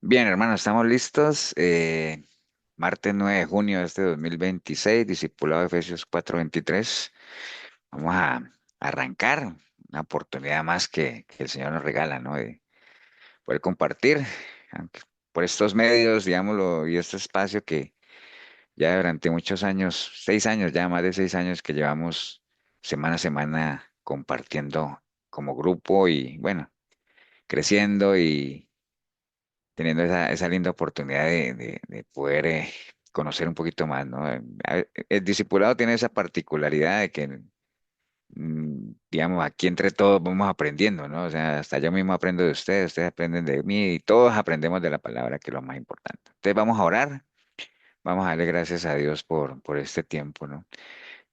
Bien, hermano, estamos listos. Martes 9 de junio de este 2026, discipulado de Efesios 4:23. Vamos a arrancar una oportunidad más que el Señor nos regala, ¿no? De poder compartir, aunque por estos medios, digámoslo, y este espacio que ya durante muchos años, 6 años, ya más de 6 años que llevamos semana a semana compartiendo como grupo y bueno, creciendo y teniendo esa linda oportunidad de poder conocer un poquito más, ¿no? El discipulado tiene esa particularidad de que, digamos, aquí entre todos vamos aprendiendo, ¿no? O sea, hasta yo mismo aprendo de ustedes aprenden de mí y todos aprendemos de la palabra, que es lo más importante. Entonces vamos a orar, vamos a darle gracias a Dios por este tiempo, ¿no?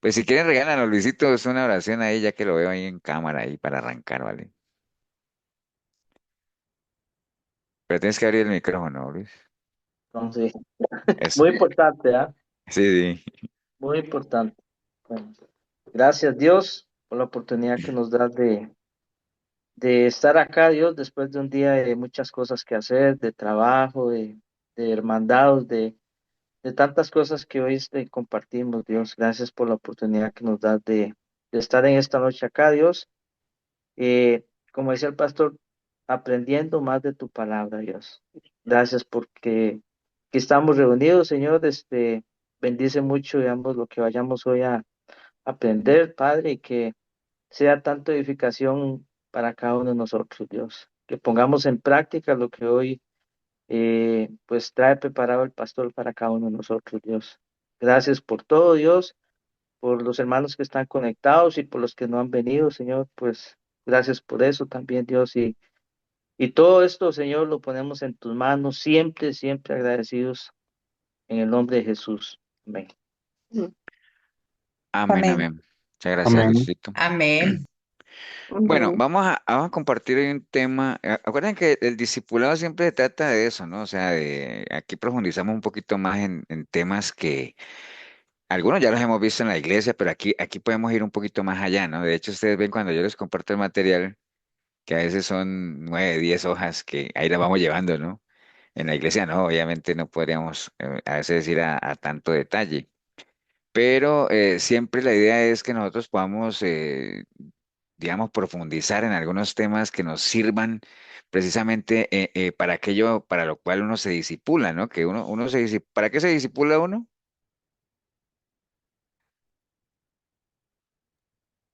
Pues si quieren regalan Luisito, es una oración ahí, ya que lo veo ahí en cámara ahí para arrancar, ¿vale? Pero tienes que abrir el micrófono, Luis. Entonces, Eso. muy importante, ¿ah? Sí, sí. Muy importante. Bueno, gracias Dios por la oportunidad que nos das de estar acá, Dios, después de un día de muchas cosas que hacer, de trabajo, de hermandad, de tantas cosas que hoy compartimos, Dios. Gracias por la oportunidad que nos das de estar en esta noche acá, Dios. Como decía el pastor, aprendiendo más de tu palabra, Dios. Gracias porque que estamos reunidos, Señor. Bendice mucho, digamos, lo que vayamos hoy a aprender, Padre, y que sea tanto edificación para cada uno de nosotros, Dios. Que pongamos en práctica lo que hoy, pues, trae preparado el pastor para cada uno de nosotros, Dios. Gracias por todo, Dios, por los hermanos que están conectados y por los que no han venido, Señor, pues gracias por eso también, Dios. Y todo esto, Señor, lo ponemos en tus manos, siempre, siempre agradecidos en el nombre de Jesús. Amén. Amén, Amén. amén. Muchas gracias, Amén. Luisito. Amén. Bueno, Amén. vamos a compartir hoy un tema. Acuerden que el discipulado siempre se trata de eso, ¿no? O sea, aquí profundizamos un poquito más en temas que algunos ya los hemos visto en la iglesia, pero aquí podemos ir un poquito más allá, ¿no? De hecho, ustedes ven cuando yo les comparto el material, que a veces son 9, 10 hojas que ahí las vamos llevando, ¿no? En la iglesia no, obviamente no podríamos a veces ir a tanto detalle. Pero siempre la idea es que nosotros podamos, digamos, profundizar en algunos temas que nos sirvan precisamente para aquello para lo cual uno se disipula, ¿no? Que uno ¿para qué se disipula uno?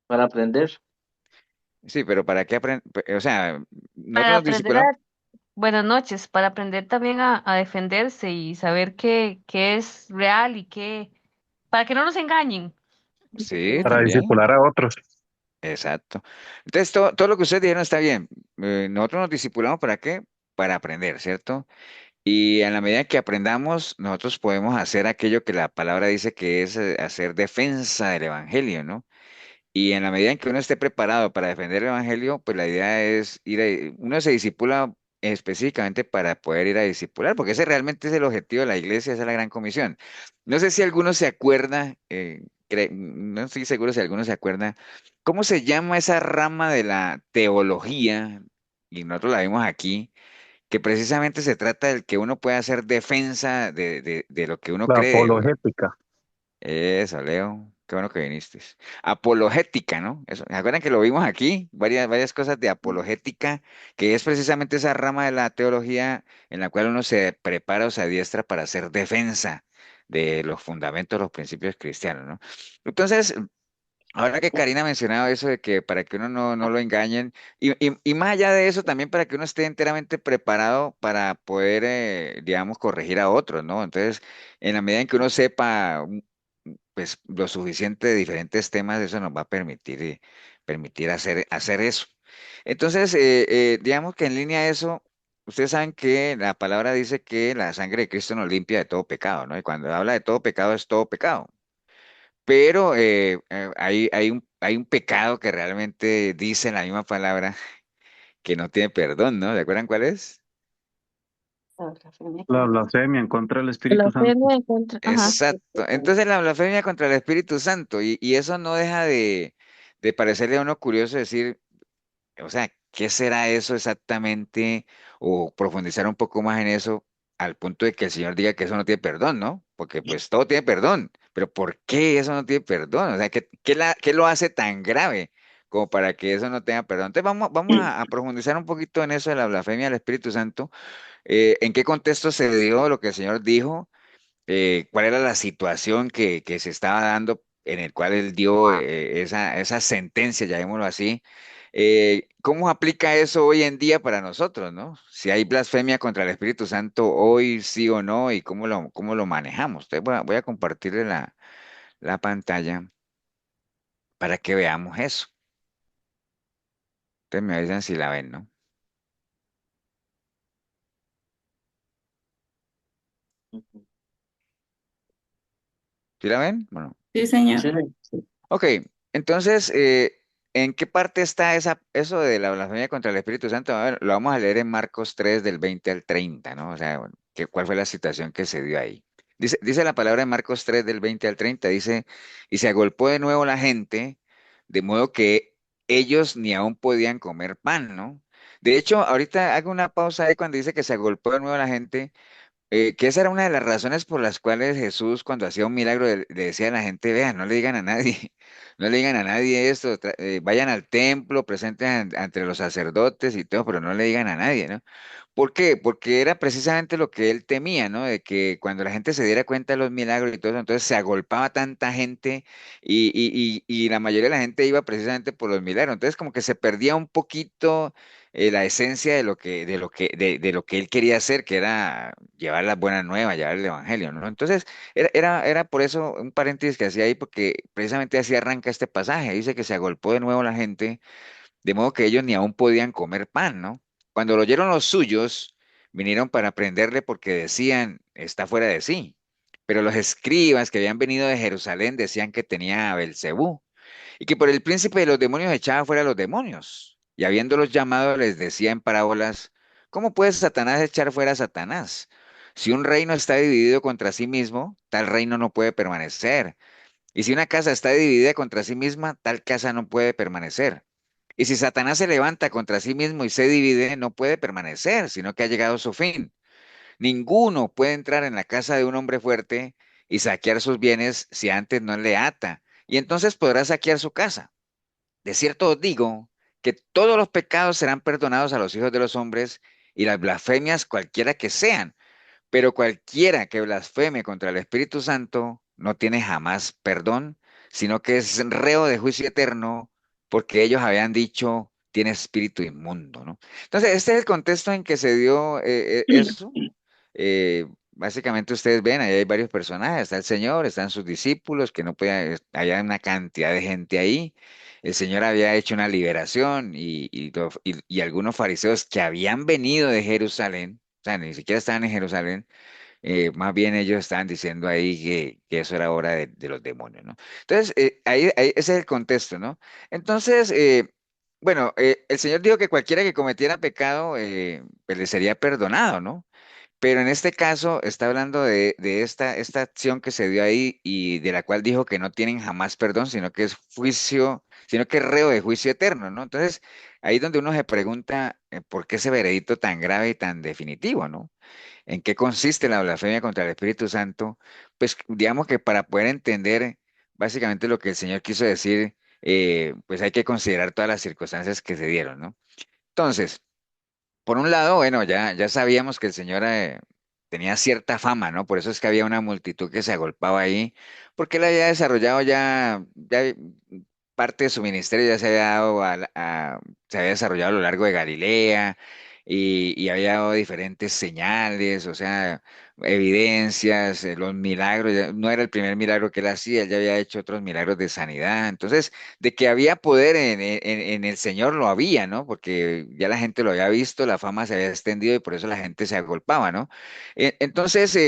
Para aprender, Sí, pero ¿para qué aprender? O sea, nosotros Para nos aprender disipulamos. buenas noches, para aprender también a defenderse y saber qué es real para que no nos engañen. Sí, Para también. discipular a otros. Exacto. Entonces, todo lo que ustedes dijeron está bien. Nosotros nos discipulamos ¿para qué? Para aprender, ¿cierto? Y en la medida que aprendamos, nosotros podemos hacer aquello que la palabra dice que es hacer defensa del evangelio, ¿no? Y en la medida en que uno esté preparado para defender el evangelio, pues la idea es uno se disipula específicamente para poder ir a discipular, porque ese realmente es el objetivo de la iglesia, esa es la gran comisión. No sé si alguno se acuerda, no estoy seguro si alguno se acuerda, ¿cómo se llama esa rama de la teología? Y nosotros la vimos aquí que precisamente se trata del que uno puede hacer defensa de lo que uno La cree. apologética. Eso, Leo, qué bueno que viniste. Apologética, ¿no? Eso, ¿se acuerdan que lo vimos aquí? Varias cosas de apologética, que es precisamente esa rama de la teología en la cual uno se prepara o se adiestra para hacer defensa de los fundamentos, los principios cristianos, ¿no? Entonces, ahora que Karina ha mencionado eso de que para que uno no lo engañen, y más allá de eso, también para que uno esté enteramente preparado para poder, digamos, corregir a otros, ¿no? Entonces, en la medida en que uno sepa, pues, lo suficiente de diferentes temas, eso nos va a permitir hacer eso. Entonces, digamos que en línea a eso, ustedes saben que la palabra dice que la sangre de Cristo nos limpia de todo pecado, ¿no? Y cuando habla de todo pecado, es todo pecado. Pero hay un pecado que realmente dice la misma palabra que no tiene perdón, ¿no? ¿De acuerdan cuál es? La blasfemia La contra- blasfemia en contra del Espíritu Santo. Blasfemia en contra, ajá. Exacto. Entonces la blasfemia contra el Espíritu Santo, y eso no deja de parecerle a uno curioso decir, o sea, qué será eso exactamente? O profundizar un poco más en eso al punto de que el Señor diga que eso no tiene perdón, ¿no? Porque pues todo tiene perdón, pero ¿por qué eso no tiene perdón? O sea, ¿qué lo hace tan grave como para que eso no tenga perdón? Entonces vamos a profundizar un poquito en eso de la blasfemia del Espíritu Santo. ¿En qué contexto se dio lo que el Señor dijo? ¿Cuál era la situación que se estaba dando en el cual él dio esa sentencia, llamémoslo así? ¿Cómo aplica eso hoy en día para nosotros, no? Si hay blasfemia contra el Espíritu Santo hoy, sí o no, y cómo lo manejamos. Entonces voy a compartirle la pantalla para que veamos eso. Ustedes me dicen si la ven, ¿no? ¿Sí la ven? Bueno. Sí, señor. Sí, Ok, entonces, ¿en qué parte está eso de la blasfemia contra el Espíritu Santo? A ver, lo vamos a leer en Marcos 3 del 20 al 30, ¿no? O sea, bueno, ¿cuál fue la situación que se dio ahí? Dice la palabra en Marcos 3 del 20 al 30, dice, y se agolpó de nuevo la gente, de modo que ellos ni aún podían comer pan, ¿no? De hecho, ahorita hago una pausa ahí cuando dice que se agolpó de nuevo la gente, que esa era una de las razones por las cuales Jesús, cuando hacía un milagro, le decía a la gente, vean, no le digan a nadie, no le digan a nadie esto, vayan al templo, presenten ante los sacerdotes y todo, pero no le digan a nadie, ¿no? ¿Por qué? Porque era precisamente lo que él temía, ¿no? De que cuando la gente se diera cuenta de los milagros y todo eso, entonces se agolpaba tanta gente y la mayoría de la gente iba precisamente por los milagros. Entonces como que se perdía un poquito la esencia de lo que él quería hacer, que era llevar las buenas nuevas, llevar el evangelio, ¿no? Entonces era por eso un paréntesis que hacía ahí, porque precisamente así arranca este pasaje. Dice que se agolpó de nuevo la gente de modo que ellos ni aún podían comer pan, ¿no? Cuando lo oyeron los suyos, vinieron para prenderle porque decían, está fuera de sí. Pero los escribas que habían venido de Jerusalén decían que tenía a Belcebú y que por el príncipe de los demonios echaba fuera a los demonios. Y habiéndolos llamado, les decía en parábolas, ¿cómo puede Satanás echar fuera a Satanás? Si un reino está dividido contra sí mismo, tal reino no puede permanecer. Y si una casa está dividida contra sí misma, tal casa no puede permanecer. Y si Satanás se levanta contra sí mismo y se divide, no puede permanecer, sino que ha llegado su fin. Ninguno puede entrar en la casa de un hombre fuerte y saquear sus bienes si antes no le ata, y entonces podrá saquear su casa. De cierto os digo que todos los pecados serán perdonados a los hijos de los hombres y las blasfemias cualquiera que sean, pero cualquiera que blasfeme contra el Espíritu Santo no tiene jamás perdón, sino que es reo de juicio eterno, porque ellos habían dicho, tiene espíritu inmundo, ¿no? Entonces, este es el contexto en que se dio eso. Básicamente ustedes ven, ahí hay varios personajes, está el Señor, están sus discípulos, que no podían, había una cantidad de gente ahí. El Señor había hecho una liberación y algunos fariseos que habían venido de Jerusalén, o sea, ni siquiera estaban en Jerusalén, más bien ellos estaban diciendo ahí que eso era obra de los demonios, ¿no? Entonces, ese es el contexto, ¿no? Entonces, bueno, el Señor dijo que cualquiera que cometiera pecado, pues le sería perdonado, ¿no? Pero en este caso está hablando de esta acción que se dio ahí y de la cual dijo que no tienen jamás perdón, sino que es juicio, sino que es reo de juicio eterno, ¿no? Entonces, ahí es donde uno se pregunta por qué ese veredicto tan grave y tan definitivo, ¿no? ¿En qué consiste la blasfemia contra el Espíritu Santo? Pues digamos que para poder entender básicamente lo que el Señor quiso decir, pues hay que considerar todas las circunstancias que se dieron, ¿no? Entonces, por un lado, bueno, ya sabíamos que el Señor tenía cierta fama, ¿no? Por eso es que había una multitud que se agolpaba ahí, porque él había desarrollado ya parte de su ministerio ya se había dado se había desarrollado a lo largo de Galilea y había dado diferentes señales, o sea, evidencias, los milagros. No era el primer milagro que él hacía, él ya había hecho otros milagros de sanidad. Entonces, de que había poder en el Señor lo había, ¿no? Porque ya la gente lo había visto, la fama se había extendido y por eso la gente se agolpaba, ¿no? Entonces,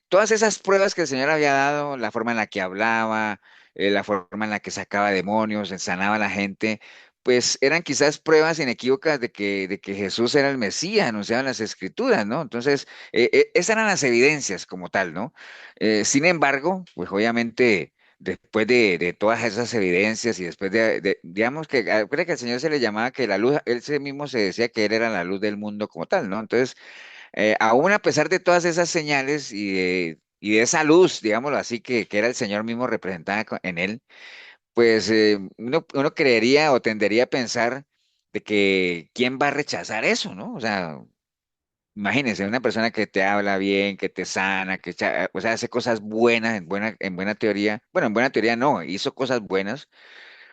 todas esas pruebas que el Señor había dado, la forma en la que hablaba, la forma en la que sacaba demonios, sanaba a la gente, pues eran quizás pruebas inequívocas de que Jesús era el Mesías, anunciaban las Escrituras, ¿no? Entonces, esas eran las evidencias como tal, ¿no? Sin embargo, pues obviamente después de todas esas evidencias y después digamos que, creo que al Señor se le llamaba que la luz, él mismo se decía que él era la luz del mundo como tal, ¿no? Entonces, aún a pesar de todas esas señales y de esa luz, digámoslo así, que era el Señor mismo representada en él, pues uno creería o tendería a pensar de que quién va a rechazar eso, ¿no? O sea, imagínense, una persona que te habla bien, que te sana, o sea, hace cosas buenas, en buena teoría. Bueno, en buena teoría no, hizo cosas buenas.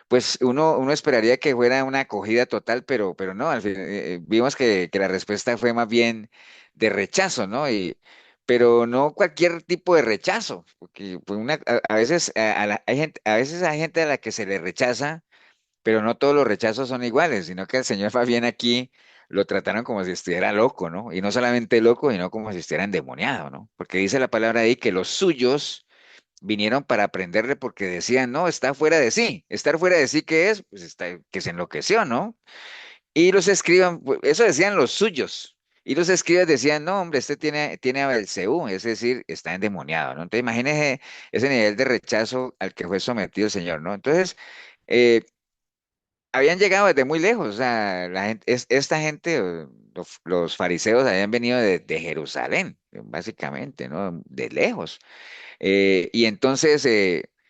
Pues uno esperaría que fuera una acogida total, pero no, al fin, vimos que la respuesta fue más bien de rechazo, ¿no? Pero no cualquier tipo de rechazo, porque pues, a veces, a veces hay gente a la que se le rechaza, pero no todos los rechazos son iguales, sino que el señor Fabián aquí lo trataron como si estuviera loco, ¿no? Y no solamente loco, sino como si estuviera endemoniado, ¿no? Porque dice la palabra ahí que los suyos vinieron para aprenderle porque decían, no, está fuera de sí. Estar fuera de sí, ¿qué es? Pues está, que se enloqueció, ¿no? Y los escriban, eso decían los suyos. Y los escribas decían, no, hombre, este tiene a Belcebú, es decir, está endemoniado, ¿no? Entonces, imagínese ese nivel de rechazo al que fue sometido el Señor, ¿no? Entonces, eh, habían llegado desde muy lejos, o sea, esta gente, los fariseos habían venido de Jerusalén, básicamente, ¿no? De lejos. Y entonces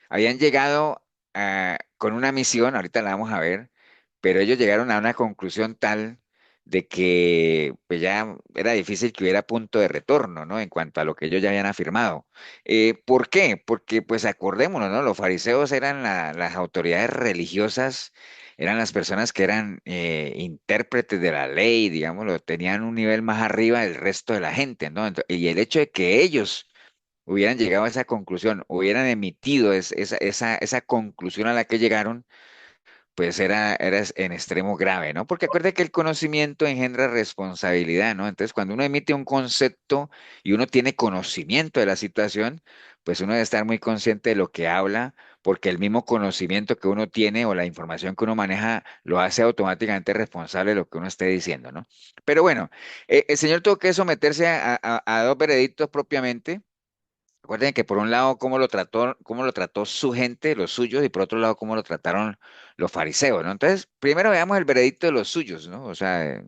habían llegado con una misión, ahorita la vamos a ver, pero ellos llegaron a una conclusión tal de que pues ya era difícil que hubiera punto de retorno, ¿no? En cuanto a lo que ellos ya habían afirmado. ¿Por qué? Porque pues acordémonos, ¿no? Los fariseos eran las autoridades religiosas, eran las personas que eran intérpretes de la ley, digámoslo, tenían un nivel más arriba del resto de la gente, ¿no? Y el hecho de que ellos hubieran llegado a esa conclusión, hubieran emitido esa conclusión a la que llegaron, pues era en extremo grave, ¿no? Porque acuérdate que el conocimiento engendra responsabilidad, ¿no? Entonces, cuando uno emite un concepto y uno tiene conocimiento de la situación, pues uno debe estar muy consciente de lo que habla, porque el mismo conocimiento que uno tiene o la información que uno maneja lo hace automáticamente responsable de lo que uno esté diciendo, ¿no? Pero bueno, el señor tuvo que someterse a dos veredictos propiamente. Recuerden que por un lado cómo lo trató su gente, los suyos, y por otro lado cómo lo trataron los fariseos, ¿no? Entonces, primero veamos el veredicto de los suyos, ¿no? O sea,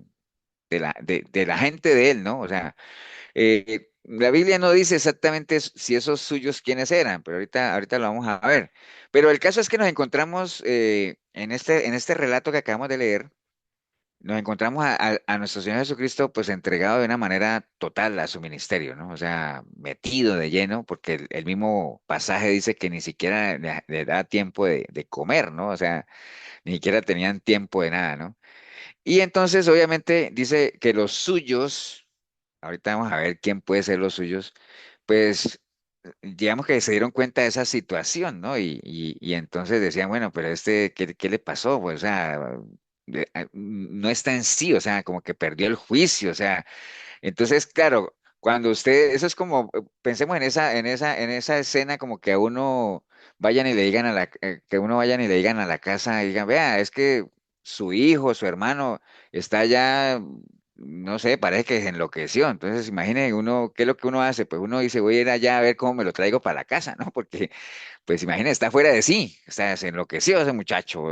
de la gente de él, ¿no? O sea, la Biblia no dice exactamente si esos suyos quiénes eran, pero ahorita lo vamos a ver. Pero el caso es que nos encontramos en este relato que acabamos de leer, nos encontramos a nuestro Señor Jesucristo pues entregado de una manera total a su ministerio, ¿no? O sea, metido de lleno, porque el mismo pasaje dice que ni siquiera le da tiempo de comer, ¿no? O sea, ni siquiera tenían tiempo de nada, ¿no? Y entonces, obviamente, dice que los suyos, ahorita vamos a ver quién puede ser los suyos, pues digamos que se dieron cuenta de esa situación, ¿no? Y entonces decían, bueno, pero ¿qué le pasó? Pues, o sea, no está en sí, o sea, como que perdió el juicio, o sea, entonces, claro, cuando usted, eso es como, pensemos en esa escena como que a uno vayan y le digan que uno vayan y le digan a la casa y digan, vea, es que su hijo, su hermano está ya, no sé, parece que se enloqueció. Entonces, imagine uno, ¿qué es lo que uno hace? Pues uno dice, voy a ir allá a ver cómo me lo traigo para la casa, ¿no? Porque pues imagínate, está fuera de sí, o sea, se enloqueció ese muchacho,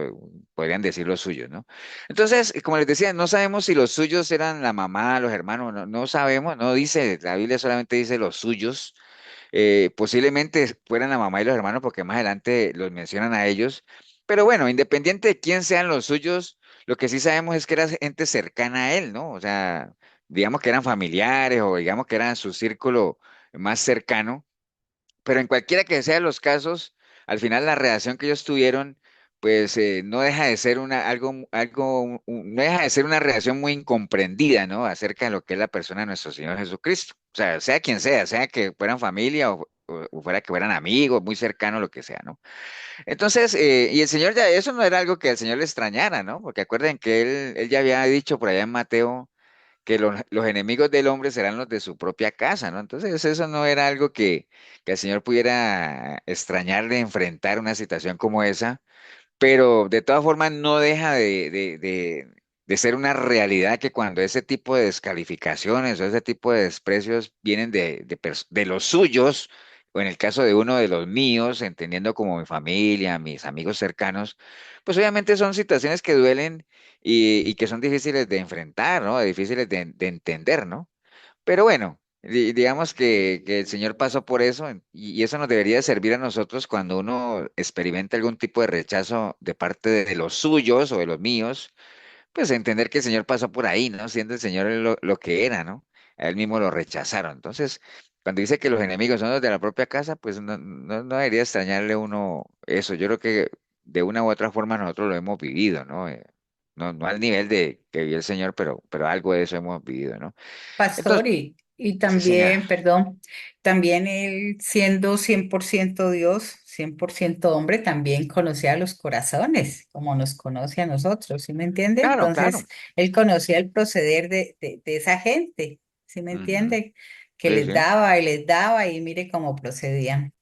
podrían decir los suyos, ¿no? Entonces, como les decía, no sabemos si los suyos eran la mamá, los hermanos, no sabemos, no dice, la Biblia solamente dice los suyos, posiblemente fueran la mamá y los hermanos porque más adelante los mencionan a ellos, pero bueno, independiente de quién sean los suyos, lo que sí sabemos es que era gente cercana a él, ¿no? O sea, digamos que eran familiares o digamos que eran su círculo más cercano, pero en cualquiera que sean los casos, al final la reacción que ellos tuvieron, pues no deja de ser no deja de ser una reacción muy incomprendida, ¿no? Acerca de lo que es la persona de nuestro Señor Jesucristo. O sea quien sea que fueran familia o fuera que fueran amigos, muy cercanos, lo que sea, ¿no? Entonces, y el Señor ya, eso no era algo que al Señor le extrañara, ¿no? Porque acuerden que él ya había dicho por allá en Mateo que los enemigos del hombre serán los de su propia casa, ¿no? Entonces eso no era algo que el Señor pudiera extrañar de enfrentar una situación como esa, pero de todas formas no deja de ser una realidad que cuando ese tipo de descalificaciones o ese tipo de desprecios vienen de los suyos, o en el caso de uno de los míos, entendiendo como mi familia, mis amigos cercanos, pues obviamente son situaciones que duelen y que son difíciles de enfrentar, ¿no? Difíciles de entender, ¿no? Pero bueno, digamos que el Señor pasó por eso y eso nos debería servir a nosotros cuando uno experimenta algún tipo de rechazo de parte de los suyos o de los míos, pues entender que el Señor pasó por ahí, ¿no? Siendo el Señor lo que era, ¿no? A él mismo lo rechazaron. Entonces, cuando dice que los enemigos son los de la propia casa, pues no debería extrañarle a uno eso. Yo creo que de una u otra forma nosotros lo hemos vivido, ¿no? No al nivel de que vivió el Señor, pero algo de eso hemos vivido, ¿no? Entonces, Pastor, y sí, señora. también, perdón, también él siendo 100% Dios, 100% hombre, también conocía los corazones, como nos conoce a nosotros, ¿sí me entiende? Claro, claro. Entonces, él conocía el proceder de esa gente, ¿sí me Ujú. entiende? Que Sí, sí. les daba y mire cómo procedían.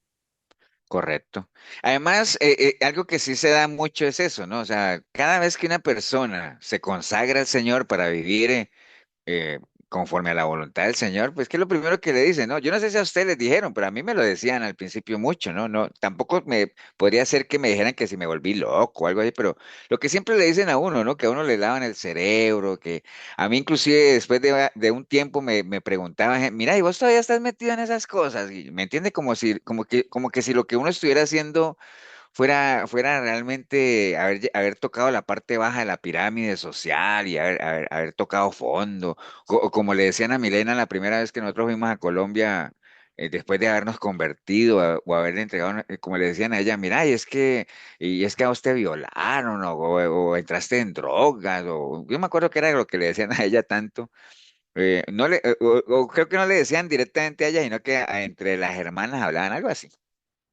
Correcto. Además, algo que sí se da mucho es eso, ¿no? O sea, cada vez que una persona se consagra al Señor para vivir eh, conforme a la voluntad del Señor, pues que es lo primero que le dicen, ¿no? Yo no sé si a ustedes les dijeron, pero a mí me lo decían al principio mucho, ¿no? No, tampoco me podría ser que me dijeran que si me volví loco o algo así, pero lo que siempre le dicen a uno, ¿no? Que a uno le lavan el cerebro, que a mí inclusive después de un tiempo me preguntaban, mira, ¿y vos todavía estás metido en esas cosas? Y me entiende como que si lo que uno estuviera haciendo fuera realmente haber tocado la parte baja de la pirámide social y haber tocado fondo, o como le decían a Milena la primera vez que nosotros fuimos a Colombia, después de habernos convertido o haberle entregado, como le decían a ella, mira, y es que a usted violaron o entraste en drogas, o yo me acuerdo que era lo que le decían a ella tanto. No o creo que no le decían directamente a ella, sino que entre las hermanas hablaban algo así.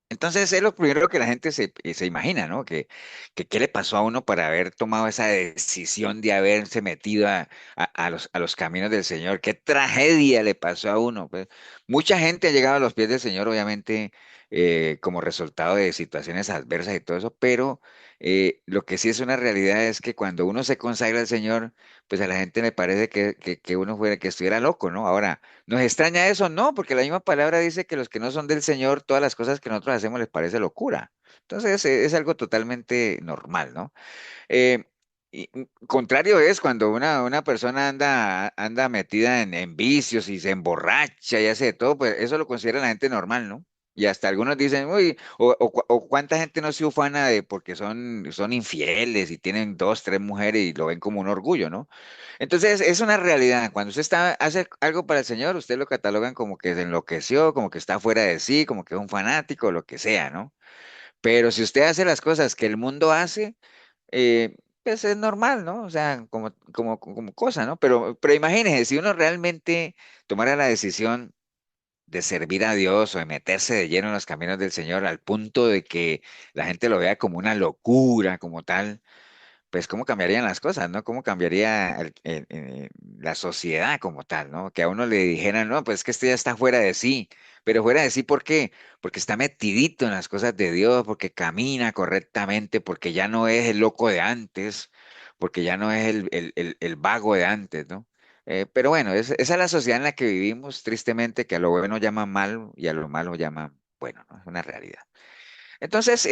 Entonces es lo primero que la gente se imagina, ¿no? Que qué le pasó a uno para haber tomado esa decisión de haberse metido a los caminos del Señor. Qué tragedia le pasó a uno. Pues, mucha gente ha llegado a los pies del Señor, obviamente, como resultado de situaciones adversas y todo eso, pero lo que sí es una realidad es que cuando uno se consagra al Señor, pues a la gente le parece que uno fuera, que estuviera loco, ¿no? Ahora, ¿nos extraña eso? No, porque la misma palabra dice que los que no son del Señor, todas las cosas que nosotros hacemos les parece locura. Entonces, es algo totalmente normal, ¿no? Contrario es cuando una persona anda metida en vicios y se emborracha y hace de todo, pues eso lo considera la gente normal, ¿no? Y hasta algunos dicen, uy, o cuánta gente no se ufana de porque son infieles y tienen dos, tres mujeres y lo ven como un orgullo, ¿no? Entonces, es una realidad. Cuando usted hace algo para el Señor, usted lo catalogan como que se enloqueció, como que está fuera de sí, como que es un fanático, lo que sea, ¿no? Pero si usted hace las cosas que el mundo hace, pues es normal, ¿no? O sea, como cosa, ¿no? Pero imagínese, si uno realmente tomara la decisión de servir a Dios o de meterse de lleno en los caminos del Señor al punto de que la gente lo vea como una locura, como tal, pues cómo cambiarían las cosas, ¿no? Cómo cambiaría la sociedad como tal, ¿no? Que a uno le dijeran, no, pues es que este ya está fuera de sí, pero fuera de sí, ¿por qué? Porque está metidito en las cosas de Dios, porque camina correctamente, porque ya no es el loco de antes, porque ya no es el vago de antes, ¿no? Pero bueno, esa es la sociedad en la que vivimos, tristemente, que a lo bueno llaman mal y a lo malo llaman bueno, ¿no? Es una realidad. Entonces,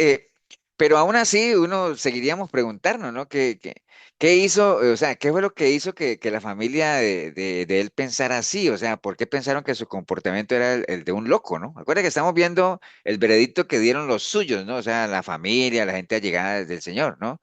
pero aún así uno seguiríamos preguntarnos, ¿no? ¿Qué hizo, o sea, qué fue lo que hizo que la familia de él pensara así? O sea, ¿por qué pensaron que su comportamiento era el de un loco, ¿no? Acuérdate que estamos viendo el veredicto que dieron los suyos, ¿no? O sea, la familia, la gente allegada desde el Señor, ¿no?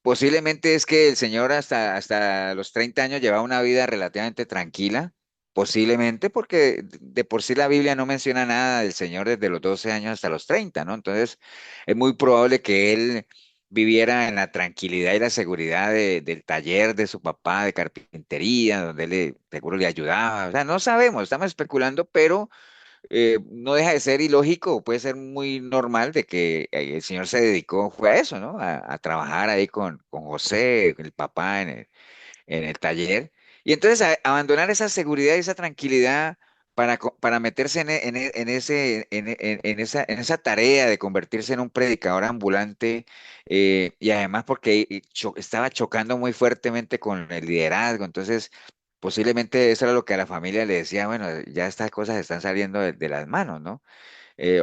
Posiblemente es que el señor hasta los 30 años llevaba una vida relativamente tranquila, posiblemente porque de por sí la Biblia no menciona nada del señor desde los 12 años hasta los 30, ¿no? Entonces es muy probable que él viviera en la tranquilidad y la seguridad del taller de su papá de carpintería, donde él seguro le ayudaba. O sea, no sabemos, estamos especulando, pero no deja de ser ilógico, puede ser muy normal de que el señor se dedicó, fue a eso, ¿no? A trabajar ahí con José, el papá en el taller. Y entonces abandonar esa seguridad y esa tranquilidad para meterse en esa tarea de convertirse en un predicador ambulante, y además porque estaba chocando muy fuertemente con el liderazgo. Entonces, posiblemente eso era lo que a la familia le decía, bueno, ya estas cosas están saliendo de las manos, ¿no?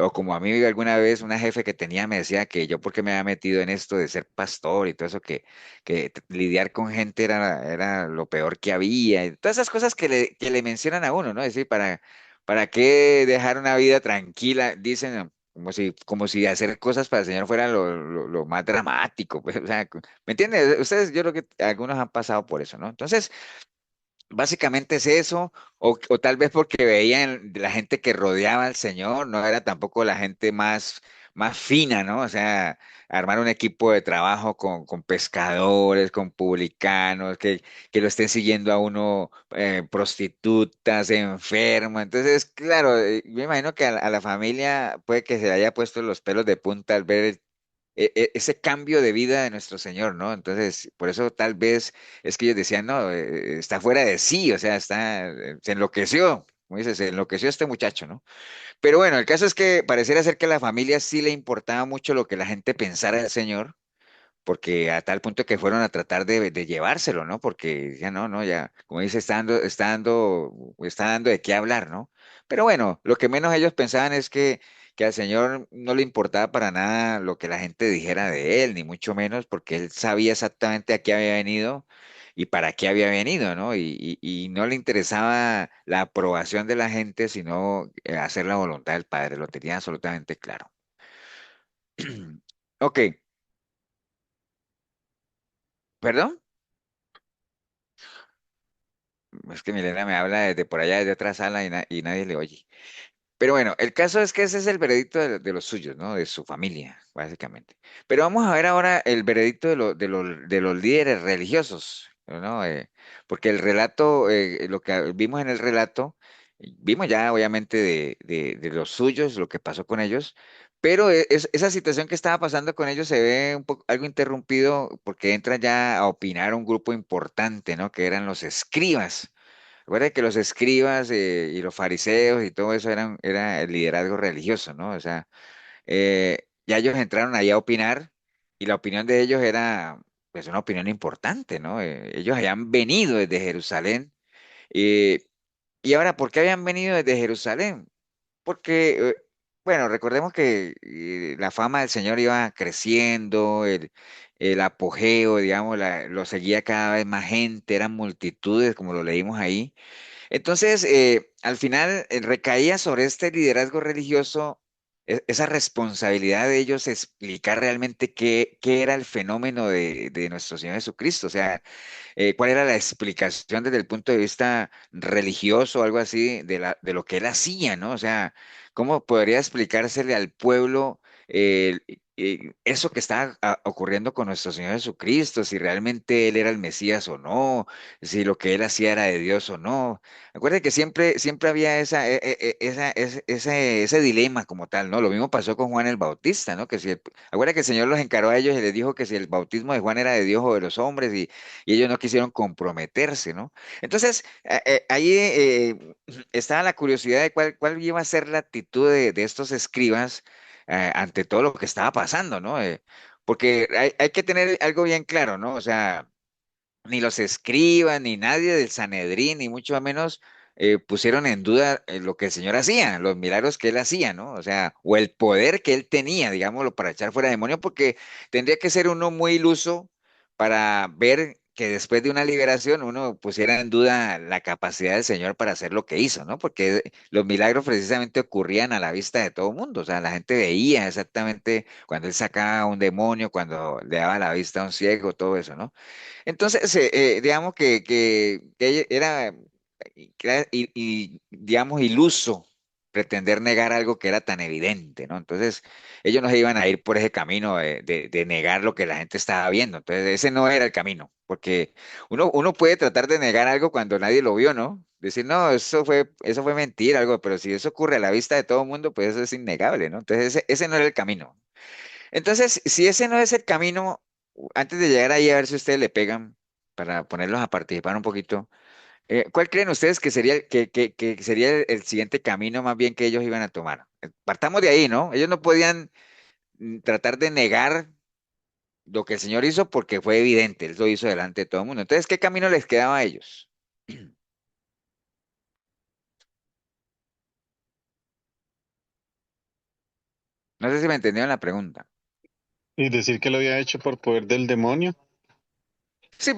O como a mí alguna vez una jefe que tenía me decía que yo porque me había metido en esto de ser pastor y todo eso, que lidiar con gente era lo peor que había, y todas esas cosas que le mencionan a uno, ¿no? Es decir, ¿para qué dejar una vida tranquila? Dicen como si hacer cosas para el Señor fuera lo más dramático, pues, o sea, ¿me entiendes? Ustedes, yo creo que algunos han pasado por eso, ¿no? Entonces, básicamente es eso, o tal vez porque veían la gente que rodeaba al Señor, no era tampoco la gente más fina, ¿no? O sea, armar un equipo de trabajo con pescadores, con publicanos, que lo estén siguiendo a uno, prostitutas, enfermos. Entonces, claro, me imagino que a la familia puede que se haya puesto los pelos de punta al ver ese cambio de vida de nuestro Señor, ¿no? Entonces, por eso tal vez es que ellos decían, no, está fuera de sí, o sea, se enloqueció, como dices, se enloqueció este muchacho, ¿no? Pero bueno, el caso es que pareciera ser que a la familia sí le importaba mucho lo que la gente pensara del Señor, porque a tal punto que fueron a tratar de llevárselo, ¿no? Porque ya no, no, ya, como dice, está dando de qué hablar, ¿no? Pero bueno, lo que menos ellos pensaban es que al Señor no le importaba para nada lo que la gente dijera de él, ni mucho menos, porque él sabía exactamente a qué había venido y para qué había venido, ¿no? Y no le interesaba la aprobación de la gente, sino hacer la voluntad del Padre, lo tenía absolutamente claro. Ok, ¿perdón? Es que Milena me habla desde por allá, desde otra sala y nadie le oye. Pero bueno, el caso es que ese es el veredicto de los suyos, ¿no? De su familia, básicamente. Pero vamos a ver ahora el veredicto de los líderes religiosos, ¿no? Porque el relato, lo que vimos en el relato, vimos ya obviamente de los suyos, lo que pasó con ellos, pero esa situación que estaba pasando con ellos se ve un poco algo interrumpido porque entra ya a opinar un grupo importante, ¿no? Que eran los escribas. Recuerda que los escribas, y los fariseos y todo eso era el liderazgo religioso, ¿no? O sea, ya ellos entraron ahí a opinar y la opinión de ellos era, pues, una opinión importante, ¿no? Ellos habían venido desde Jerusalén. eh, y ahora, ¿por qué habían venido desde Jerusalén? Porque, bueno, recordemos que la fama del Señor iba creciendo, el apogeo, digamos, lo seguía cada vez más gente, eran multitudes, como lo leímos ahí. Entonces, al final, recaía sobre este liderazgo religioso esa responsabilidad de ellos explicar realmente qué era el fenómeno de nuestro Señor Jesucristo. O sea, cuál era la explicación desde el punto de vista religioso o algo así de lo que él hacía, ¿no? O sea, ¿cómo podría explicársele al pueblo eso que estaba ocurriendo con nuestro Señor Jesucristo, si realmente él era el Mesías o no, si lo que él hacía era de Dios o no? Acuérdense que siempre había ese dilema como tal, ¿no? Lo mismo pasó con Juan el Bautista, ¿no? Acuérdense que el Señor los encaró a ellos y les dijo que si el bautismo de Juan era de Dios o de los hombres, y ellos no quisieron comprometerse, ¿no? Entonces, ahí estaba la curiosidad de cuál iba a ser la actitud de estos escribas ante todo lo que estaba pasando, ¿no? Porque hay que tener algo bien claro, ¿no? O sea, ni los escribas, ni nadie del Sanedrín, ni mucho menos pusieron en duda lo que el Señor hacía, los milagros que él hacía, ¿no? O sea, o el poder que él tenía, digámoslo, para echar fuera demonios, porque tendría que ser uno muy iluso para ver que después de una liberación uno pusiera en duda la capacidad del Señor para hacer lo que hizo, ¿no? Porque los milagros precisamente ocurrían a la vista de todo el mundo, o sea, la gente veía exactamente cuando él sacaba a un demonio, cuando le daba la vista a un ciego, todo eso, ¿no? Entonces, digamos que era, digamos, iluso pretender negar algo que era tan evidente, ¿no? Entonces, ellos no se iban a ir por ese camino de negar lo que la gente estaba viendo. Entonces, ese no era el camino, porque uno puede tratar de negar algo cuando nadie lo vio, ¿no? Decir, no, eso fue mentira, algo, pero si eso ocurre a la vista de todo el mundo, pues eso es innegable, ¿no? Entonces, ese no era el camino. Entonces, si ese no es el camino, antes de llegar ahí a ver si ustedes le pegan, para ponerlos a participar un poquito, ¿cuál creen ustedes que sería el siguiente camino más bien que ellos iban a tomar? Partamos de ahí, ¿no? Ellos no podían tratar de negar lo que el Señor hizo porque fue evidente, Él lo hizo delante de todo el mundo. Entonces, ¿qué camino les quedaba a ellos? No sé si me entendieron la pregunta. Y decir que lo había hecho por poder del demonio. Sí,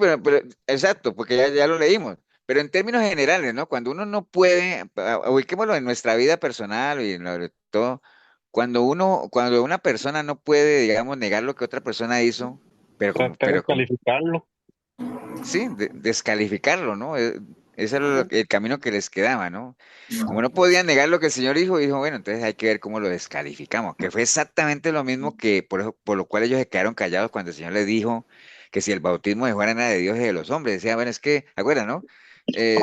exacto, porque ya lo leímos. Pero en términos generales, ¿no? Cuando uno no puede, ubiquémoslo en nuestra vida personal y en lo de todo, cuando una persona no puede, digamos, negar lo que otra persona hizo, Tratar de pero como, calificarlo. sí, descalificarlo, ¿no? Ese era el camino que les quedaba, ¿no? Como no podían negar lo que el Señor dijo bueno, entonces hay que ver cómo lo descalificamos, que fue exactamente lo mismo que por lo cual ellos se quedaron callados cuando el Señor les dijo que si el bautismo de Juan era de Dios y de los hombres. Decía, bueno, es que, acuerdan, ¿no?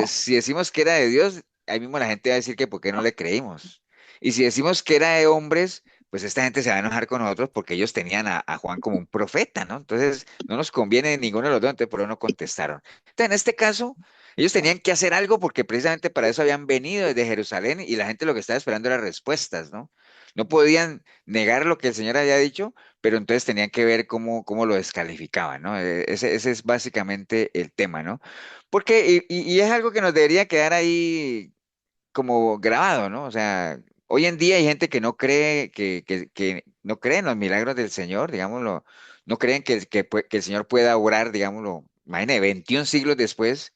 Si decimos que era de Dios, ahí mismo la gente va a decir que por qué no le creímos. Y si decimos que era de hombres, pues esta gente se va a enojar con nosotros porque ellos tenían a Juan como un profeta, ¿no? Entonces no nos conviene ninguno de los dos, entonces por eso no contestaron. Entonces, en este caso, ellos tenían que hacer algo porque precisamente para eso habían venido desde Jerusalén y la gente lo que estaba esperando era respuestas, ¿no? No podían negar lo que el Señor había dicho, pero entonces tenían que ver cómo lo descalificaban, ¿no? Ese es básicamente el tema, ¿no? Porque, y es algo que nos debería quedar ahí como grabado, ¿no? O sea, hoy en día hay gente que no cree, que no cree en los milagros del Señor, digámoslo, no creen que el Señor pueda obrar, digámoslo, imagínate, 21 siglos después,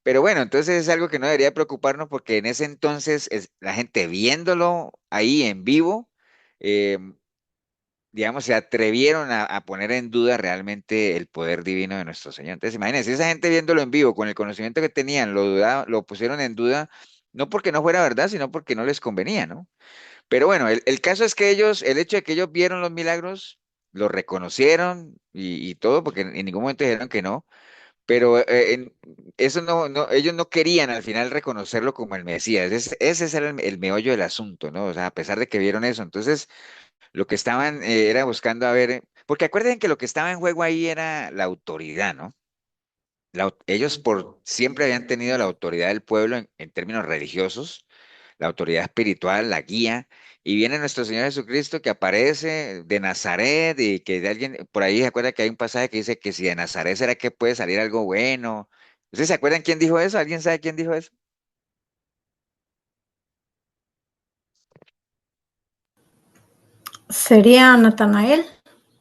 pero bueno, entonces es algo que no debería preocuparnos porque en ese entonces la gente viéndolo ahí en vivo, eh, digamos, se atrevieron a poner en duda realmente el poder divino de nuestro Señor. Entonces, imagínense, esa gente viéndolo en vivo, con el conocimiento que tenían, lo pusieron en duda, no porque no fuera verdad, sino porque no les convenía, ¿no? Pero bueno, el caso es que ellos, el hecho de que ellos vieron los milagros, lo reconocieron y todo, porque en ningún momento dijeron que no, pero eso ellos no querían al final reconocerlo como el Mesías. Ese era el meollo del asunto, ¿no? O sea, a pesar de que vieron eso, entonces lo que estaban era buscando a ver, porque acuerden que lo que estaba en juego ahí era la autoridad, ¿no? Ellos por siempre habían tenido la autoridad del pueblo en términos religiosos, la autoridad espiritual, la guía, y viene nuestro Señor Jesucristo que aparece de Nazaret y que de alguien, por ahí se acuerda que hay un pasaje que dice que si de Nazaret será que puede salir algo bueno. ¿Ustedes se acuerdan quién dijo eso? ¿Alguien sabe quién dijo eso? Sería Natanael.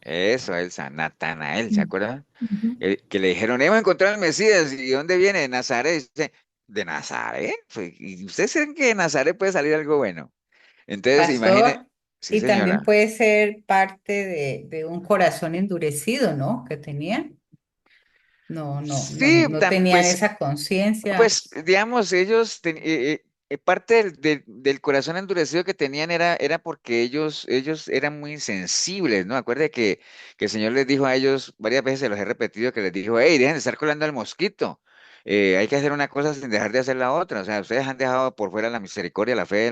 Eso, Elsa, Natanael, ¿se acuerdan? Ujú. Que le dijeron, hemos encontrado al Mesías, ¿y dónde viene? De Nazaret. Dice, ¿de Nazaret? Pues, ¿y ustedes creen que de Nazaret puede salir algo bueno? Entonces, imagine, Pastor, sí, y también señora. puede ser parte de un corazón endurecido, ¿no? Que tenían. Sí, No tenían pues esa conciencia. Pues, digamos, parte del corazón endurecido que tenían era porque ellos eran muy insensibles, ¿no? Acuerde que el Señor les dijo a ellos, varias veces se los he repetido, que les dijo, hey, dejen de estar colando al mosquito. Hay que hacer una cosa sin dejar de hacer la otra. O sea, ustedes han dejado por fuera la misericordia, la fe,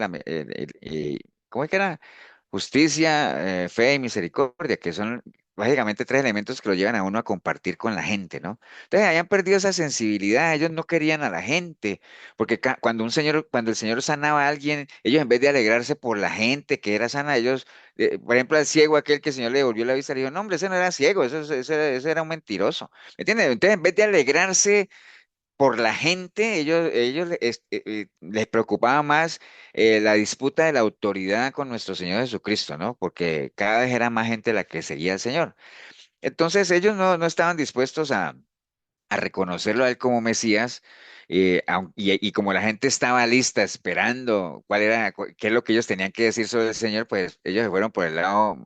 ¿cómo es que era? Justicia, fe y misericordia, que son básicamente tres elementos que lo llevan a uno a compartir con la gente, ¿no? Entonces habían perdido esa sensibilidad, ellos no querían a la gente, porque cuando el Señor sanaba a alguien, ellos en vez de alegrarse por la gente que era sana, ellos, por ejemplo, al ciego aquel que el Señor le devolvió la vista, le dijo, no, hombre, ese no era ciego, ese era un mentiroso, ¿me entiendes? Entonces, en vez de alegrarse por la gente, ellos les preocupaba más la disputa de la autoridad con nuestro Señor Jesucristo, ¿no? Porque cada vez era más gente la que seguía al Señor. Entonces, ellos no estaban dispuestos a reconocerlo a él como Mesías, y como la gente estaba lista esperando qué es lo que ellos tenían que decir sobre el Señor, pues ellos se fueron por el lado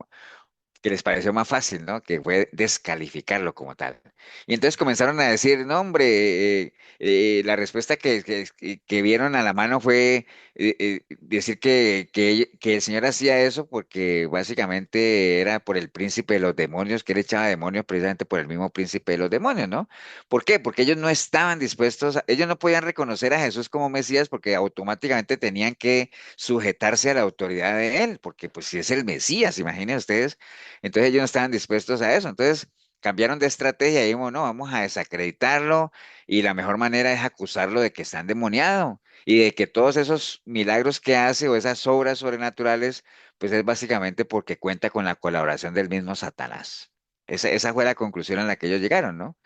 que les pareció más fácil, ¿no? Que fue descalificarlo como tal. Y entonces comenzaron a decir, no, hombre, la respuesta que vieron a la mano fue decir que el Señor hacía eso porque básicamente era por el príncipe de los demonios, que él echaba demonios precisamente por el mismo príncipe de los demonios, ¿no? ¿Por qué? Porque ellos no estaban dispuestos, ellos no podían reconocer a Jesús como Mesías porque automáticamente tenían que sujetarse a la autoridad de él, porque pues si es el Mesías, imaginen ustedes, entonces ellos no estaban dispuestos a eso. Entonces cambiaron de estrategia y dijimos, no, vamos a desacreditarlo y la mejor manera es acusarlo de que está endemoniado y de que todos esos milagros que hace o esas obras sobrenaturales, pues es básicamente porque cuenta con la colaboración del mismo Satanás. Esa fue la conclusión a la que ellos llegaron, ¿no?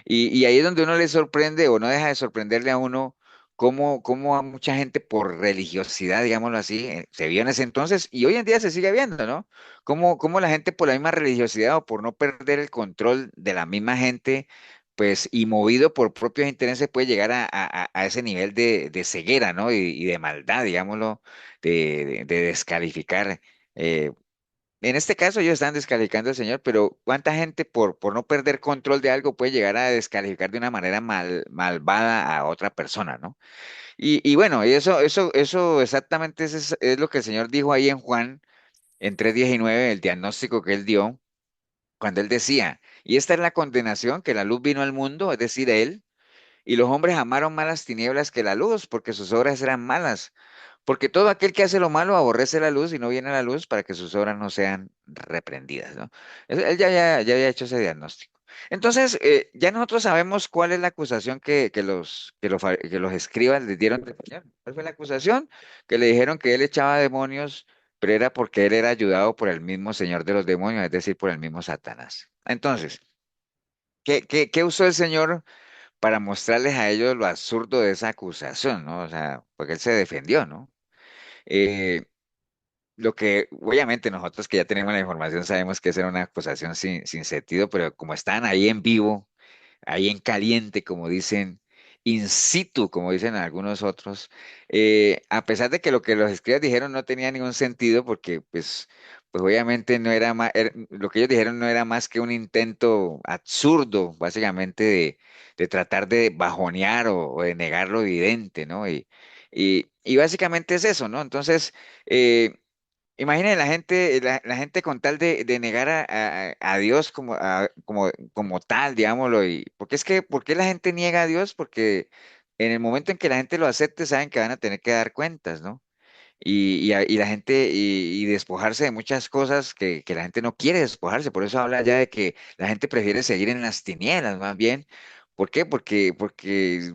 Y ahí es donde uno le sorprende o no deja de sorprenderle a uno cómo a mucha gente por religiosidad, digámoslo así, se vio en ese entonces y hoy en día se sigue viendo, ¿no? Cómo la gente por la misma religiosidad o por no perder el control de la misma gente, pues, y movido por propios intereses puede llegar a ese nivel de ceguera, ¿no? Y de maldad, digámoslo, de descalificar. eh, en este caso ellos están descalificando al Señor, pero ¿cuánta gente por no perder control de algo puede llegar a descalificar de una manera malvada a otra persona, ¿no? Y bueno, y eso exactamente es lo que el Señor dijo ahí en Juan, en 3:19, el diagnóstico que él dio, cuando él decía, y esta es la condenación, que la luz vino al mundo, es decir, él, y los hombres amaron más las tinieblas que la luz, porque sus obras eran malas. Porque todo aquel que hace lo malo aborrece la luz y no viene a la luz para que sus obras no sean reprendidas, ¿no? Él ya había hecho ese diagnóstico. Entonces, ya nosotros sabemos cuál es la acusación que los escribas les dieron del Señor. ¿Cuál fue la acusación? Que le dijeron que él echaba demonios, pero era porque él era ayudado por el mismo Señor de los demonios, es decir, por el mismo Satanás. Entonces, ¿qué usó el Señor para mostrarles a ellos lo absurdo de esa acusación, ¿no? O sea, porque él se defendió, ¿no? Eh, lo que obviamente nosotros que ya tenemos la información sabemos que esa era una acusación sin sentido, pero como están ahí en vivo, ahí en caliente, como dicen, in situ, como dicen algunos otros, a pesar de que lo que los escribas dijeron no tenía ningún sentido, porque pues obviamente no era más, lo que ellos dijeron no era más que un intento absurdo, básicamente, de tratar de bajonear o de negar lo evidente, ¿no? Y básicamente es eso, ¿no? Entonces, eh, imaginen la gente con tal de negar a Dios como tal, digámoslo, y porque ¿por qué la gente niega a Dios? Porque en el momento en que la gente lo acepte, saben que van a tener que dar cuentas, ¿no? Y la gente, y despojarse de muchas cosas que la gente no quiere despojarse, por eso habla ya de que la gente prefiere seguir en las tinieblas, más bien. ¿Por qué? Porque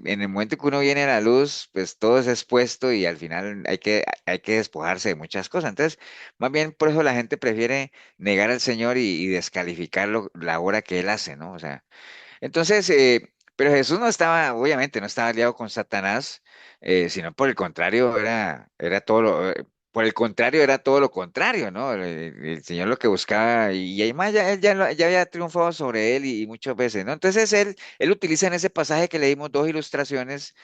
en el momento que uno viene a la luz, pues todo es expuesto y al final hay que despojarse de muchas cosas. Entonces, más bien por eso la gente prefiere negar al Señor y descalificar la obra que Él hace, ¿no? O sea, entonces, pero Jesús no estaba, obviamente, no estaba aliado con Satanás, sino por el contrario, era todo por el contrario, era todo lo contrario, ¿no? El Señor lo que buscaba, y además él ya había triunfado sobre él y muchas veces, ¿no? Entonces él utiliza en ese pasaje que leímos dos ilustraciones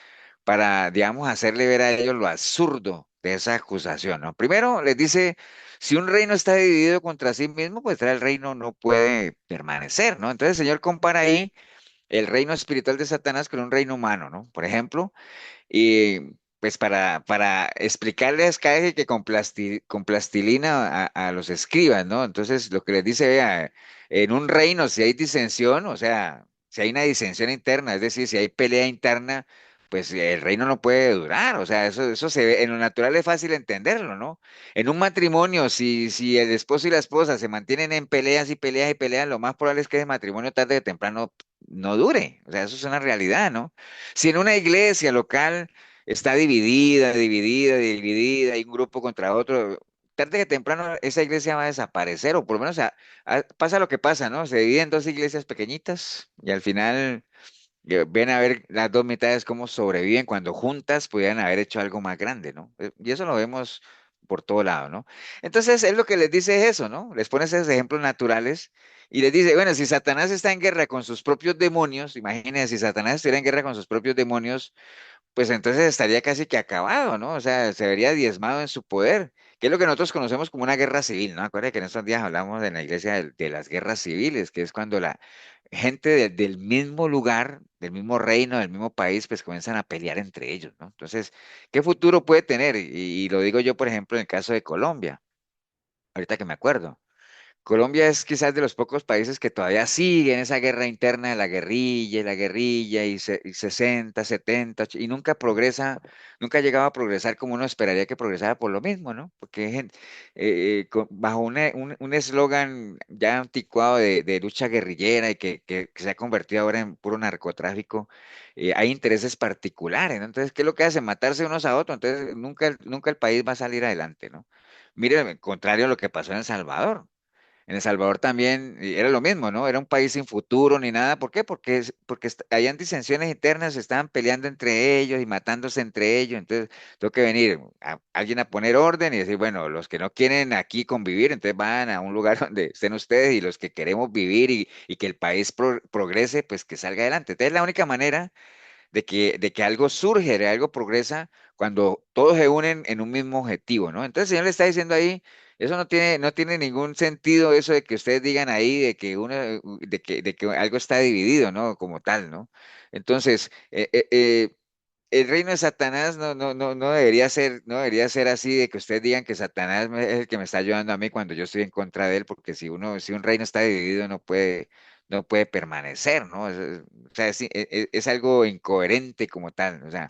para, digamos, hacerle ver a ellos lo absurdo de esa acusación, ¿no? Primero les dice, si un reino está dividido contra sí mismo, pues el reino no puede permanecer, ¿no? Entonces el Señor compara ahí el reino espiritual de Satanás con un reino humano, ¿no? Por ejemplo, y pues para explicarles casi que con plastilina a los escribas, ¿no? Entonces lo que les dice, vea, en un reino si hay disensión, o sea, si hay una disensión interna, es decir, si hay pelea interna, pues el reino no puede durar, o sea, eso se ve, en lo natural es fácil entenderlo, ¿no? En un matrimonio, si el esposo y la esposa se mantienen en peleas y peleas y peleas, lo más probable es que ese matrimonio tarde o temprano no dure, o sea, eso es una realidad, ¿no? Si en una iglesia local está dividida, hay un grupo contra otro, tarde que temprano esa iglesia va a desaparecer, o por lo menos pasa lo que pasa, ¿no? Se dividen dos iglesias pequeñitas y al final ven a ver las dos mitades cómo sobreviven cuando juntas pudieran haber hecho algo más grande, ¿no? Y eso lo vemos por todo lado, ¿no? Entonces, él lo que les dice es eso, ¿no? Les pone esos ejemplos naturales y les dice, bueno, si Satanás está en guerra con sus propios demonios, imagínense, si Satanás estuviera en guerra con sus propios demonios, pues entonces estaría casi que acabado, ¿no? O sea, se vería diezmado en su poder, que es lo que nosotros conocemos como una guerra civil, ¿no? Acuérdense que en estos días hablamos en la iglesia de las guerras civiles, que es cuando la gente del mismo lugar, del mismo reino, del mismo país, pues comienzan a pelear entre ellos, ¿no? Entonces, ¿qué futuro puede tener? Y lo digo yo, por ejemplo, en el caso de Colombia, ahorita que me acuerdo. Colombia es quizás de los pocos países que todavía siguen esa guerra interna de la guerrilla, y 60, 70, y nunca progresa, nunca ha llegado a progresar como uno esperaría que progresara por lo mismo, ¿no? Porque bajo un eslogan ya anticuado de lucha guerrillera y que se ha convertido ahora en puro narcotráfico, hay intereses particulares, ¿no? Entonces, ¿qué es lo que hace? Matarse unos a otros, entonces nunca el país va a salir adelante, ¿no? Mire, contrario a lo que pasó en El Salvador. En El Salvador también y era lo mismo, ¿no? Era un país sin futuro ni nada. ¿Por qué? Porque, porque habían disensiones internas, se estaban peleando entre ellos y matándose entre ellos. Entonces, tengo que venir alguien a poner orden y decir, bueno, los que no quieren aquí convivir, entonces van a un lugar donde estén ustedes y los que queremos vivir y que el país progrese, pues que salga adelante. Entonces, la única manera de que algo surge, de algo progresa cuando todos se unen en un mismo objetivo, ¿no? Entonces el Señor le está diciendo ahí, eso no tiene ningún sentido eso de que ustedes digan ahí de que uno, de que algo está dividido, ¿no? Como tal, ¿no? Entonces, el reino de Satanás no debería ser, no debería ser así de que ustedes digan que Satanás es el que me está ayudando a mí cuando yo estoy en contra de él, porque si uno, si un reino está dividido no puede permanecer, ¿no? O sea, es algo incoherente como tal, o sea,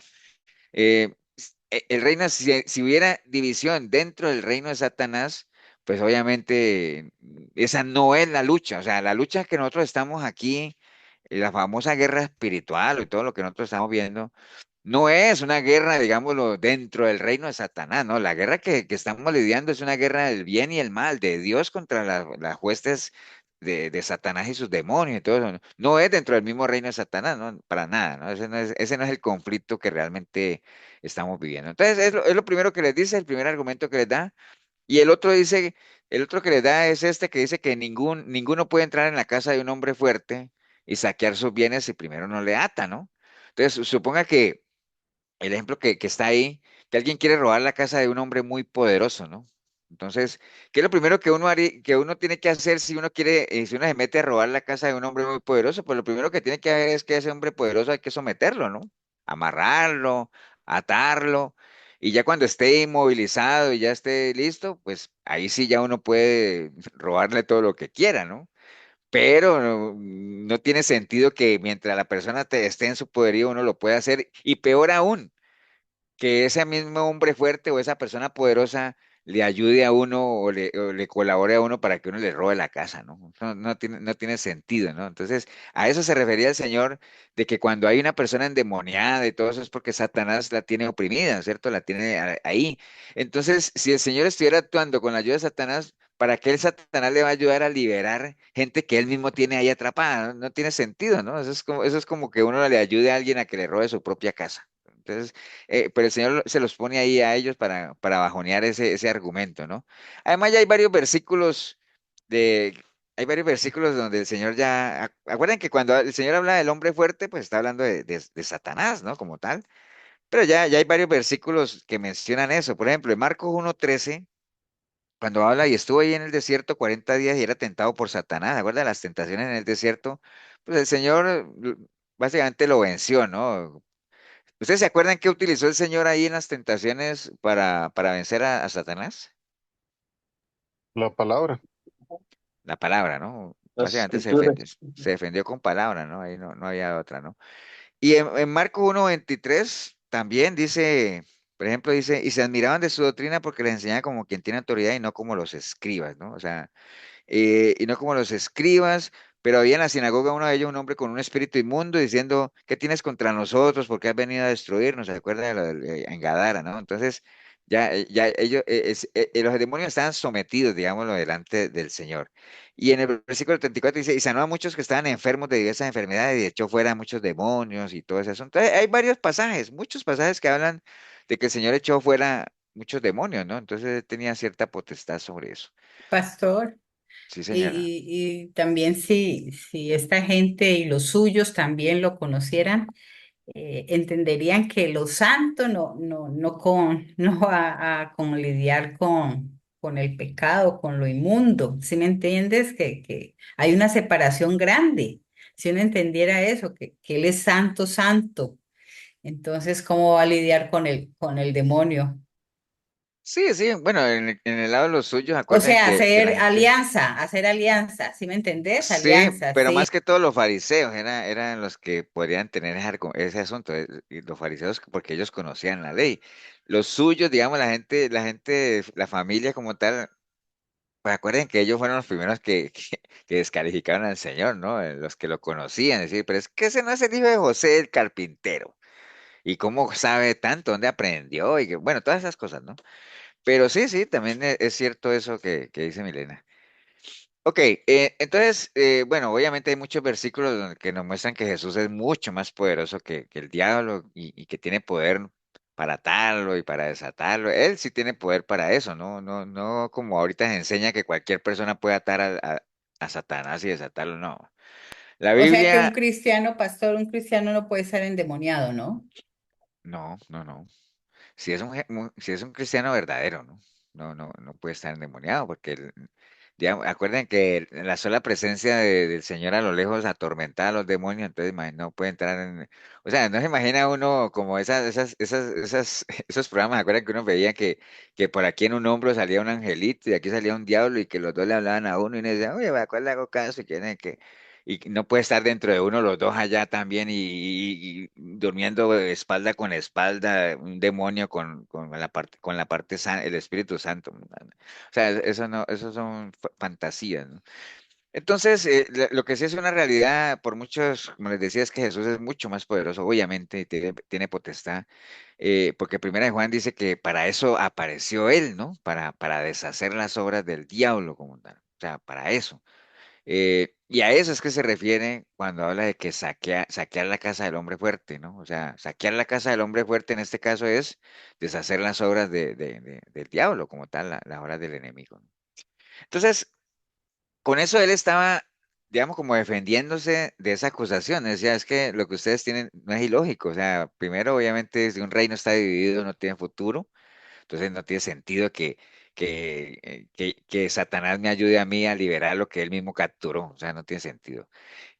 el reino, si hubiera división dentro del reino de Satanás, pues obviamente esa no es la lucha, o sea, la lucha que nosotros estamos aquí, la famosa guerra espiritual y todo lo que nosotros estamos viendo no es una guerra, digámoslo, dentro del reino de Satanás, ¿no? La guerra que estamos lidiando es una guerra del bien y el mal, de Dios contra las huestes de Satanás y sus demonios y todo eso. No No es dentro del mismo reino de Satanás, ¿no? Para nada, ¿no? Ese no es el conflicto que realmente estamos viviendo. Entonces, es lo primero que les dice, el primer argumento que les da. Y el otro dice, el otro que les da es este que dice que ninguno puede entrar en la casa de un hombre fuerte y saquear sus bienes si primero no le ata, ¿no? Entonces, suponga que el ejemplo que está ahí, que alguien quiere robar la casa de un hombre muy poderoso, ¿no? Entonces, ¿qué es lo primero que que uno tiene que hacer si uno quiere, si uno se mete a robar la casa de un hombre muy poderoso? Pues lo primero que tiene que hacer es que a ese hombre poderoso hay que someterlo, ¿no? Amarrarlo, atarlo, y ya cuando esté inmovilizado y ya esté listo, pues ahí sí ya uno puede robarle todo lo que quiera, ¿no? Pero no tiene sentido que mientras la persona esté en su poderío uno lo pueda hacer. Y peor aún, que ese mismo hombre fuerte o esa persona poderosa le ayude a uno o le colabore a uno para que uno le robe la casa, ¿no? No tiene sentido, ¿no? Entonces, a eso se refería el Señor, de que cuando hay una persona endemoniada y todo eso es porque Satanás la tiene oprimida, ¿cierto? La tiene ahí. Entonces, si el Señor estuviera actuando con la ayuda de Satanás, ¿para qué el Satanás le va a ayudar a liberar gente que él mismo tiene ahí atrapada? No tiene sentido, ¿no? Eso es como que uno le ayude a alguien a que le robe su propia casa. Entonces, pero el Señor se los pone ahí a ellos para bajonear ese argumento, ¿no? Además, ya de, hay varios versículos donde el Señor ya, acuerden que cuando el Señor habla del hombre fuerte, pues está hablando de Satanás, ¿no? Como tal, pero ya hay varios versículos que mencionan eso. Por ejemplo, en Marcos 1:13, cuando habla y estuvo ahí en el desierto 40 días y era tentado por Satanás, ¿acuerdan las tentaciones en el desierto? Pues el Señor básicamente lo venció, ¿no? ¿Ustedes se acuerdan qué utilizó el Señor ahí en las tentaciones para vencer a Satanás? La palabra. La palabra, ¿no? Las Básicamente escrituras. se defendió con palabra, ¿no? Ahí no había otra, ¿no? Y en Marcos 1:23 también dice, por ejemplo, dice, y se admiraban de su doctrina porque les enseñaba como quien tiene autoridad y no como los escribas, ¿no? O sea, y no como los escribas, pero había en la sinagoga uno de ellos, un hombre con un espíritu inmundo, diciendo, ¿qué tienes contra nosotros? ¿Por qué has venido a destruirnos? ¿Se acuerda de lo en Gadara, ¿no? Entonces, ya ellos, los demonios estaban sometidos, digámoslo, delante del Señor. Y en el versículo 34 dice, y sanó a muchos que estaban enfermos de diversas enfermedades y echó fuera a muchos demonios y todo eso. Entonces, hay varios pasajes, muchos pasajes que hablan de que el Señor echó fuera muchos demonios, ¿no? Entonces, él tenía cierta potestad sobre eso. Pastor. Sí, Y, señora. y también si esta gente y los suyos también lo conocieran, entenderían que lo santo no va a con lidiar con el pecado, con lo inmundo. ¿Sí me entiendes? Que hay una separación grande. Si uno entendiera eso, que Él es santo, santo, entonces, ¿cómo va a lidiar con el demonio? Sí, sí, bueno, en el lado de los suyos, O acuerden sea, que la gente, hacer alianza, ¿sí me entendés? sí, Alianza, pero sí. más que todos los fariseos eran los que podrían tener ese asunto, y los fariseos porque ellos conocían la ley. Los suyos, digamos, la familia como tal, pues acuerden que ellos fueron los primeros que descalificaron al Señor, ¿no? Los que lo conocían, decir, pero es que ese no es el hijo de José el carpintero. ¿Y cómo sabe tanto? ¿Dónde aprendió? Y que, bueno, todas esas cosas, ¿no? Pero sí, sí, también es cierto eso que dice Milena. Ok, entonces, bueno, obviamente hay muchos versículos que nos muestran que Jesús es mucho más poderoso que el diablo y que tiene poder para atarlo y para desatarlo. Él sí tiene poder para eso, ¿no? No, no como ahorita se enseña que cualquier persona puede atar a Satanás y desatarlo, no. La O sea que un Biblia, cristiano, pastor, un cristiano no puede ser endemoniado, ¿no? no, no, no. Si es si es un cristiano verdadero, ¿no? No puede estar endemoniado, porque acuerden que la sola presencia del Señor a lo lejos atormentaba a los demonios, entonces no puede entrar en, o sea, no se imagina uno como esos programas, acuerdan que uno veía que por aquí en un hombro salía un angelito y aquí salía un diablo y que los dos le hablaban a uno y uno decía, oye, ¿a cuál le hago caso? Y y no puede estar dentro de uno los dos allá también y durmiendo espalda con espalda, un demonio con la parte el Espíritu Santo. O sea, eso no, eso son fantasías, ¿no? Entonces, lo que sí es una realidad, por muchos, como les decía, es que Jesús es mucho más poderoso, obviamente, y tiene potestad, porque Primera de Juan dice que para eso apareció Él, ¿no? Para deshacer las obras del diablo como tal. O sea, para eso. Y a eso es que se refiere cuando habla de que saquear la casa del hombre fuerte, ¿no? O sea, saquear la casa del hombre fuerte en este caso es deshacer las obras del diablo, como tal, las obras del enemigo, ¿no? Entonces, con eso él estaba, digamos, como defendiéndose de esa acusación. Decía, es que lo que ustedes tienen no es ilógico. O sea, primero, obviamente, si un reino está dividido, no tiene futuro. Entonces no tiene sentido que Satanás me ayude a mí a liberar lo que él mismo capturó. O sea, no tiene sentido.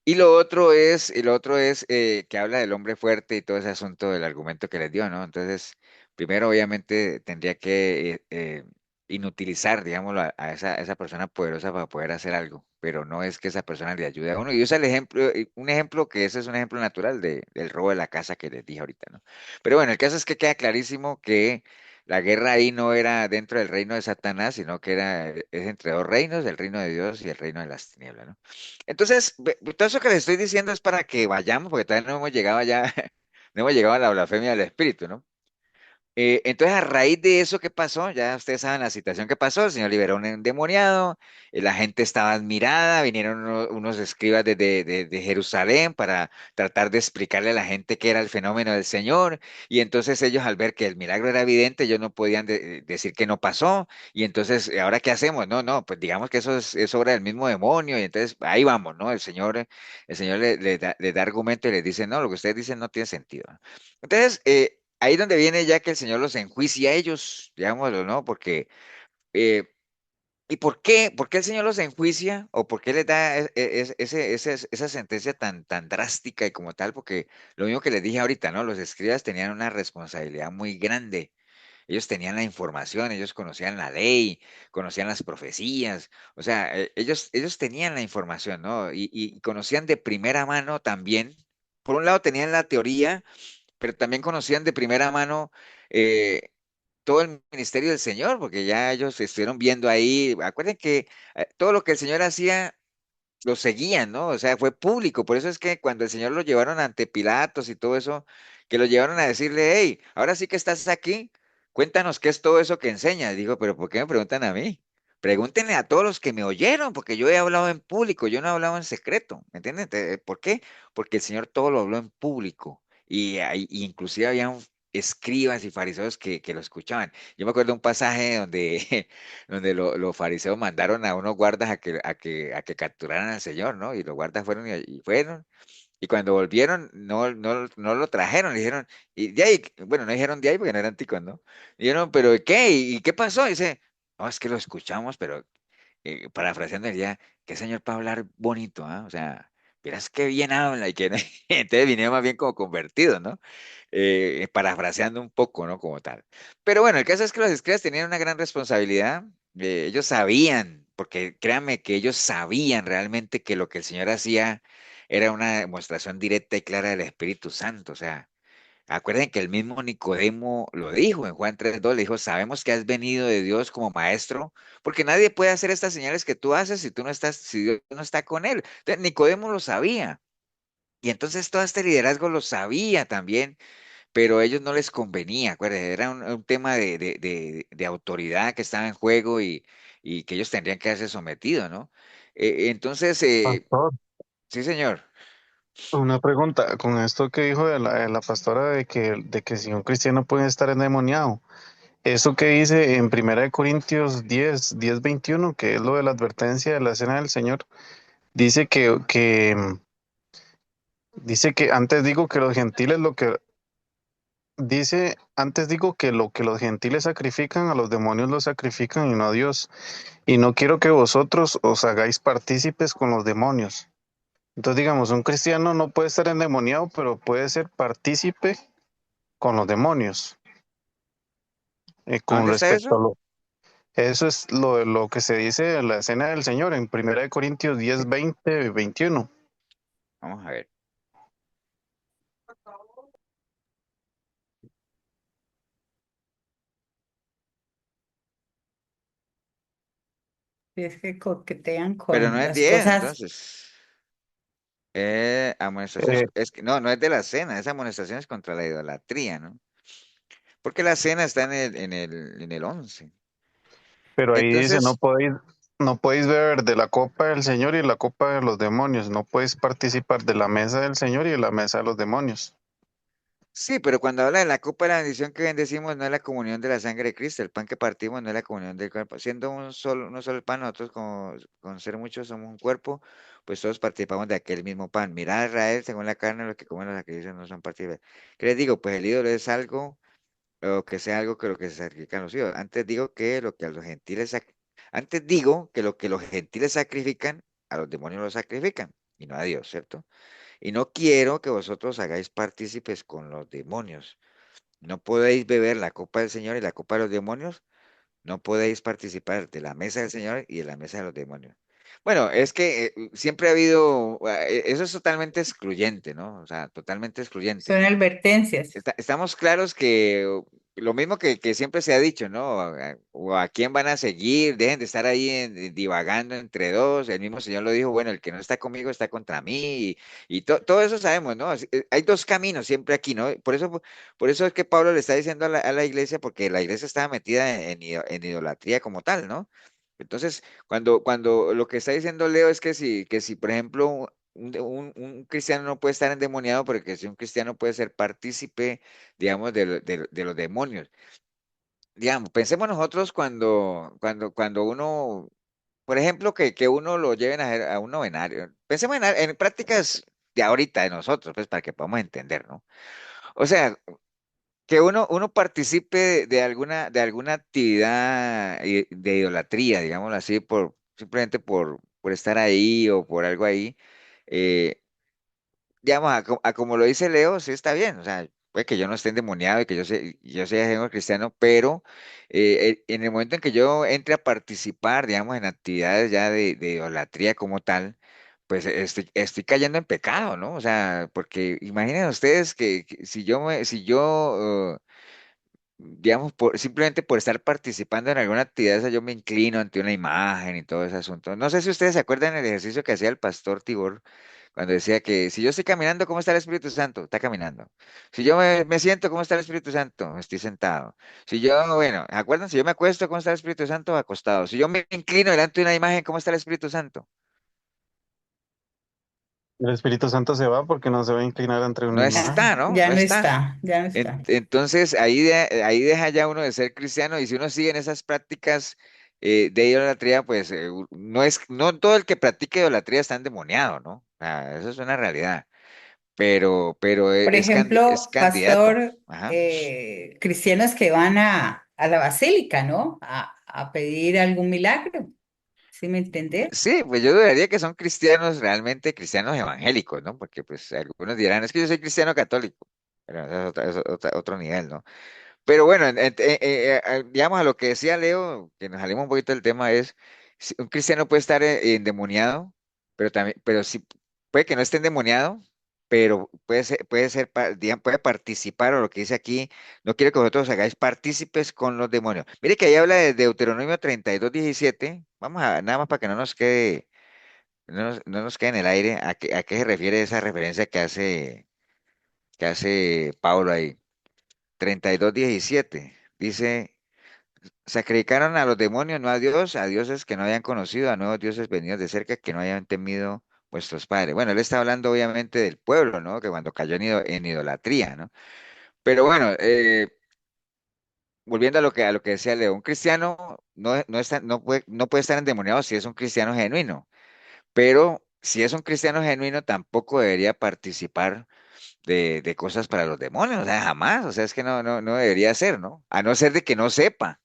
Y lo otro es que habla del hombre fuerte y todo ese asunto del argumento que les dio, ¿no? Entonces, primero, obviamente, tendría que inutilizar, digámoslo, a esa persona poderosa para poder hacer algo, pero no es que esa persona le ayude a uno. Y usa el ejemplo, un ejemplo que ese es un ejemplo natural del robo de la casa que les dije ahorita, ¿no? Pero bueno, el caso es que queda clarísimo que la guerra ahí no era dentro del reino de Satanás, sino que es entre dos reinos, el reino de Dios y el reino de las tinieblas, ¿no? Entonces, todo eso que les estoy diciendo es para que vayamos, porque todavía no hemos llegado allá, no hemos llegado a la blasfemia del Espíritu, ¿no? Entonces, a raíz de eso que pasó, ya ustedes saben la situación que pasó, el Señor liberó un endemoniado, la gente estaba admirada, vinieron unos escribas de Jerusalén para tratar de explicarle a la gente qué era el fenómeno del Señor, y entonces ellos al ver que el milagro era evidente, ellos no podían decir que no pasó, y entonces, ¿ahora qué hacemos? No, no, pues digamos que eso es obra del mismo demonio, y entonces ahí vamos, ¿no? El Señor le da argumento y les dice, no, lo que ustedes dicen no tiene sentido, ¿no? Entonces, ahí donde viene ya que el Señor los enjuicia a ellos, digámoslo, ¿no? Porque, ¿y por qué? ¿Por qué el Señor los enjuicia? ¿O por qué les da esa sentencia tan drástica y como tal? Porque lo mismo que les dije ahorita, ¿no? Los escribas tenían una responsabilidad muy grande. Ellos tenían la información, ellos conocían la ley, conocían las profecías, o sea, ellos tenían la información, ¿no? Y conocían de primera mano también. Por un lado tenían la teoría, pero también conocían de primera mano eh, todo el ministerio del Señor, porque ya ellos estuvieron viendo ahí. Acuerden que todo lo que el Señor hacía lo seguían, ¿no? O sea, fue público. Por eso es que cuando el Señor lo llevaron ante Pilatos y todo eso, que lo llevaron a decirle, hey, ahora sí que estás aquí, cuéntanos qué es todo eso que enseñas. Digo, pero ¿por qué me preguntan a mí? Pregúntenle a todos los que me oyeron, porque yo he hablado en público, yo no he hablado en secreto, ¿me entienden? ¿Por qué? Porque el Señor todo lo habló en público y inclusive había escribas y fariseos que lo escuchaban. Yo me acuerdo de un pasaje donde donde los fariseos mandaron a unos guardas a que capturaran al Señor, ¿no? Y los guardas fueron y fueron, y cuando volvieron, no lo trajeron, le dijeron, y de ahí, bueno, no dijeron de ahí porque no eran ticos, ¿no? Dijeron, ¿pero qué? ¿Y qué pasó? Dice, no, es que lo escuchamos, pero parafraseando diría, qué señor para hablar bonito, ¿ah? O sea, verás qué bien habla y que entonces vinieron más bien como convertidos, ¿no? Parafraseando un poco, ¿no? Como tal. Pero bueno, el caso es que los escribas tenían una gran responsabilidad. Ellos sabían, porque créanme que ellos sabían realmente que lo que el Señor hacía era una demostración directa y clara del Espíritu Santo. O sea, acuerden que el mismo Nicodemo lo dijo en Juan 3:2, le dijo, sabemos que has venido de Dios como maestro, porque nadie puede hacer estas señales que tú haces si tú no estás, si Dios no está con él. Entonces, Nicodemo lo sabía. Y entonces todo este liderazgo lo sabía también, pero a ellos no les convenía, acuérdense, era un tema de autoridad que estaba en juego y que ellos tendrían que haberse sometido, ¿no? Entonces, Pastor, sí, señor. una pregunta. Con esto que dijo de la pastora de que si un cristiano puede estar endemoniado, eso que dice en Primera de Corintios 10:21, que es lo de la advertencia de la cena del Señor, dice dice que antes digo que los gentiles lo que dice, antes digo que lo que los gentiles sacrifican, a los demonios los sacrifican y no a Dios. Y no quiero que vosotros os hagáis partícipes con los demonios. Entonces, digamos, un cristiano no puede estar endemoniado, pero puede ser partícipe con los demonios. ¿A Con dónde está respecto a eso? lo. Eso es lo que se dice en la cena del Señor en Primera de Corintios 10:20-21. Vamos a ver. Y es que coquetean Pero no con es las 10, cosas. entonces. Amonestaciones, Eh, es que no, no es de la cena, es amonestaciones contra la idolatría, ¿no? Porque la cena está en el 11. pero ahí dice, no Entonces, podéis, no podéis beber de la copa del Señor y la copa de los demonios. No podéis participar de la mesa del Señor y de la mesa de los demonios. sí, pero cuando habla de la copa de la bendición que bendecimos, no es la comunión de la sangre de Cristo, el pan que partimos no es la comunión del cuerpo. Siendo uno solo el pan, nosotros con ser muchos somos un cuerpo, pues todos participamos de aquel mismo pan. Mirad a Israel, según la carne, los que comen los sacrificios no son partícipes. ¿Qué les digo? Pues el ídolo es algo, o que sea algo que lo que se sacrifican los ídolos. Antes digo que lo que los gentiles sacrifican, a los demonios los sacrifican, y no a Dios, ¿cierto? Y no quiero que vosotros hagáis partícipes con los demonios. No podéis beber la copa del Señor y la copa de los demonios. No podéis participar de la mesa del Señor y de la mesa de los demonios. Bueno, es que siempre ha habido, eso es totalmente excluyente, ¿no? O sea, totalmente excluyente. Son advertencias. Estamos claros que lo mismo que siempre se ha dicho, ¿no? O a quién van a seguir, dejen de estar ahí divagando entre dos. El mismo Señor lo dijo, bueno, el que no está conmigo está contra mí, y todo eso sabemos, ¿no? Hay dos caminos siempre aquí, ¿no? Por eso es que Pablo le está diciendo a la iglesia, porque la iglesia estaba metida en idolatría como tal, ¿no? Entonces, cuando lo que está diciendo Leo es que si, por ejemplo, un cristiano no puede estar endemoniado, porque si un cristiano puede ser partícipe, digamos, de los demonios. Digamos, pensemos nosotros cuando uno, por ejemplo, que uno lo lleven a un novenario. Pensemos en prácticas de ahorita, de nosotros, pues para que podamos entender, ¿no? O sea, que uno participe de alguna actividad de idolatría, digámoslo así, simplemente por estar ahí o por algo ahí. eh, digamos, a como lo dice Leo, sí está bien, o sea, puede que yo no esté endemoniado y que yo sea ajeno cristiano, pero en el momento en que yo entre a participar, digamos, en actividades ya de idolatría como tal, pues estoy cayendo en pecado, ¿no? O sea, porque imaginen ustedes que si yo, digamos, simplemente por estar participando en alguna actividad, esa, yo me inclino ante una imagen y todo ese asunto. No sé si ustedes se acuerdan del ejercicio que hacía el pastor Tibor cuando decía que si yo estoy caminando, ¿cómo está el Espíritu Santo? Está caminando. Si yo me siento, ¿cómo está el Espíritu Santo? Estoy sentado. Si yo, bueno, ¿acuerdan? Si yo me acuesto, ¿cómo está el Espíritu Santo? Acostado. Si yo me inclino delante de una imagen, ¿cómo está el Espíritu Santo? El Espíritu Santo se va porque no se va a inclinar entre No una Ya, imagen. está, ¿no? ya No no está. está, ya no está. Entonces ahí deja ya uno de ser cristiano, y si uno sigue en esas prácticas de idolatría, pues no todo el que practique idolatría está endemoniado, ¿no? Eso es una realidad, pero Por es ejemplo, candidato. pastor, Ajá. cristianos que van a la basílica, ¿no? A pedir algún milagro. ¿Sí me entendés? Sí, pues yo dudaría que son cristianos, realmente cristianos evangélicos, ¿no? Porque pues algunos dirán, es que yo soy cristiano católico, pero eso es otro nivel, ¿no? Pero bueno, digamos, a lo que decía Leo, que nos salimos un poquito del tema, es si un cristiano puede estar endemoniado, pero sí puede que no esté endemoniado, pero puede participar, o lo que dice aquí, no quiere que vosotros hagáis partícipes con los demonios. Mire que ahí habla de Deuteronomio 32:17. Vamos a, nada más para que no nos quede en el aire, a qué se refiere esa referencia que hace Pablo ahí. 32:17 dice. sacrificaron a los demonios, no a dioses que no hayan conocido, a nuevos dioses venidos de cerca que no hayan temido vuestros padres. Bueno, él está hablando obviamente del pueblo, ¿no? Que cuando cayó en idolatría, ¿no? Pero bueno, volviendo a lo que decía Leo, un cristiano no puede estar endemoniado si es un cristiano genuino, pero si es un cristiano genuino tampoco debería participar de cosas para los demonios, o sea, jamás, o sea, es que no debería ser, ¿no? A no ser de que no sepa.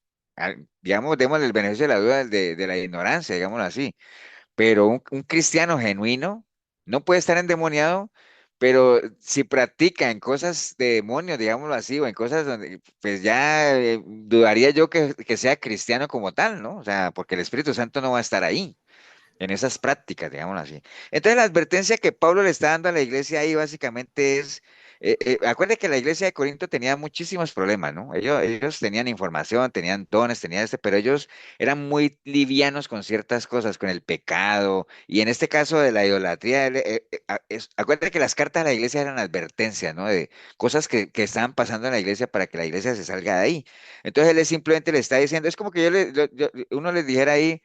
Digamos, démosle el beneficio de la duda de la ignorancia, digámoslo así. Pero un cristiano genuino no puede estar endemoniado, pero si practica en cosas de demonios, digámoslo así, o en cosas donde, pues ya dudaría yo que sea cristiano como tal, ¿no? O sea, porque el Espíritu Santo no va a estar ahí en esas prácticas, digámoslo así. Entonces, la advertencia que Pablo le está dando a la iglesia ahí básicamente es, acuérdate que la iglesia de Corinto tenía muchísimos problemas, ¿no? Ellos tenían información, tenían dones, tenían pero ellos eran muy livianos con ciertas cosas, con el pecado, y en este caso de la idolatría, acuérdate que las cartas de la iglesia eran advertencias, ¿no? De cosas que estaban pasando en la iglesia para que la iglesia se salga de ahí. Entonces, simplemente le está diciendo, es como que uno les dijera ahí,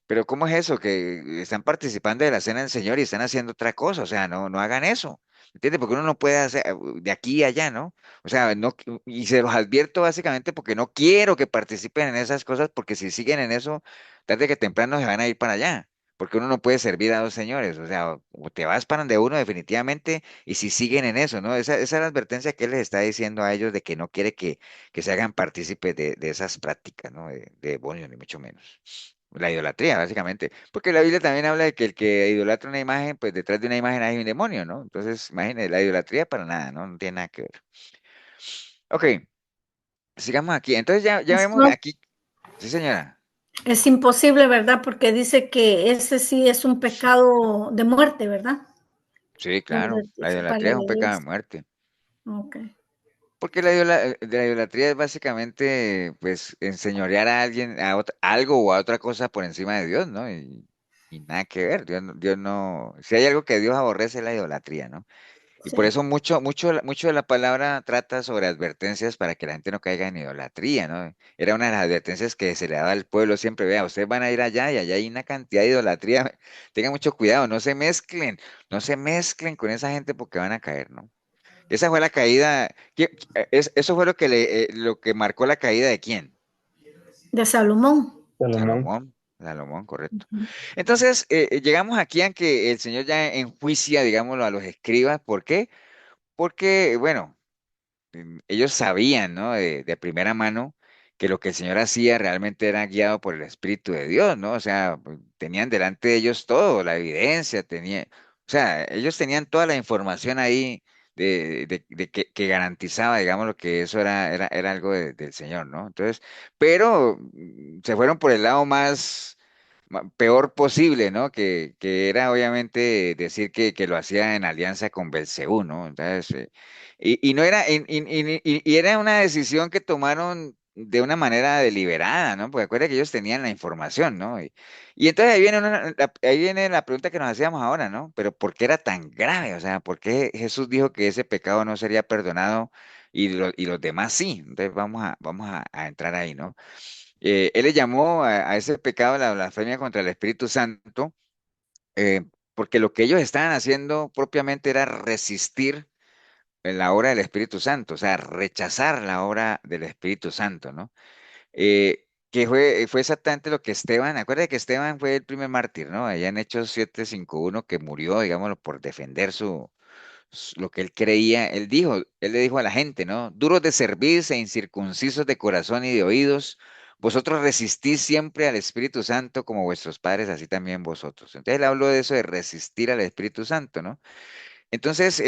pero ¿cómo es eso? Que están participando de la cena del Señor y están haciendo otra cosa. O sea, no hagan eso. ¿Entiendes? Porque uno no puede hacer de aquí y allá, ¿no? O sea, no, y se los advierto básicamente porque no quiero que participen en esas cosas, porque si siguen en eso, tarde que temprano se van a ir para allá. Porque uno no puede servir a dos señores. O sea, o te vas para donde uno definitivamente, y si siguen en eso, ¿no? Esa es la advertencia que él les está diciendo a ellos de que no quiere que se hagan partícipes de esas prácticas, ¿no? De demonios, ni mucho menos. La idolatría, básicamente. Porque la Biblia también habla de que el que idolatra una imagen, pues detrás de una imagen hay un demonio, ¿no? Entonces, imagínate, la idolatría para nada, ¿no? No tiene nada que ver. Ok, sigamos aquí. Entonces ya vemos Pastor, aquí. Sí, señora. es imposible, ¿verdad? Porque dice que ese sí es un pecado de muerte, ¿verdad? Sí, El claro. de La participarle idolatría es un de pecado de Dios. muerte. Ok. Porque de la idolatría es básicamente, pues, enseñorear a alguien, a algo o a otra cosa por encima de Dios, ¿no? Y nada que ver. Dios no. Si hay algo que Dios aborrece es la idolatría, ¿no? Y por Sí. eso mucho de la palabra trata sobre advertencias para que la gente no caiga en idolatría, ¿no? Era una de las advertencias que se le daba al pueblo siempre, vea, ustedes van a ir allá y allá hay una cantidad de idolatría, tengan mucho cuidado, no se mezclen con esa gente porque van a caer, ¿no? Esa fue la caída, eso fue lo que marcó la caída de quién? De Salomón. Salomón. Salomón, correcto. Entonces, llegamos aquí a que el Señor ya enjuicia, digámoslo, a los escribas, ¿por qué? Porque, bueno, ellos sabían, ¿no? De primera mano que lo que el Señor hacía realmente era guiado por el Espíritu de Dios, ¿no? O sea, pues, tenían delante de ellos todo, la evidencia, o sea, ellos tenían toda la información ahí de que garantizaba, digamos, lo que eso era algo del Señor, ¿no? Entonces, pero se fueron por el lado más peor posible, ¿no? Que era obviamente decir que lo hacía en alianza con Belcebú, ¿no? Entonces, y no era, y era una decisión que tomaron de una manera deliberada, ¿no? Porque acuerda que ellos tenían la información, ¿no? Y entonces ahí viene la pregunta que nos hacíamos ahora, ¿no? Pero ¿por qué era tan grave? O sea, ¿por qué Jesús dijo que ese pecado no sería perdonado y los demás sí? Entonces vamos a entrar ahí, ¿no? Él le llamó a ese pecado la blasfemia contra el Espíritu Santo, eh, porque lo que ellos estaban haciendo propiamente era resistir la obra del Espíritu Santo, o sea, rechazar la obra del Espíritu Santo, ¿no? Que fue exactamente lo que Esteban, acuérdate que Esteban fue el primer mártir, ¿no? Allá en Hechos 7:5-1 que murió, digámoslo, por defender lo que él creía, él le dijo a la gente, ¿no? Duros de cerviz e incircuncisos de corazón y de oídos, vosotros resistís siempre al Espíritu Santo como vuestros padres, así también vosotros. Entonces él habló de eso de resistir al Espíritu Santo, ¿no? Entonces,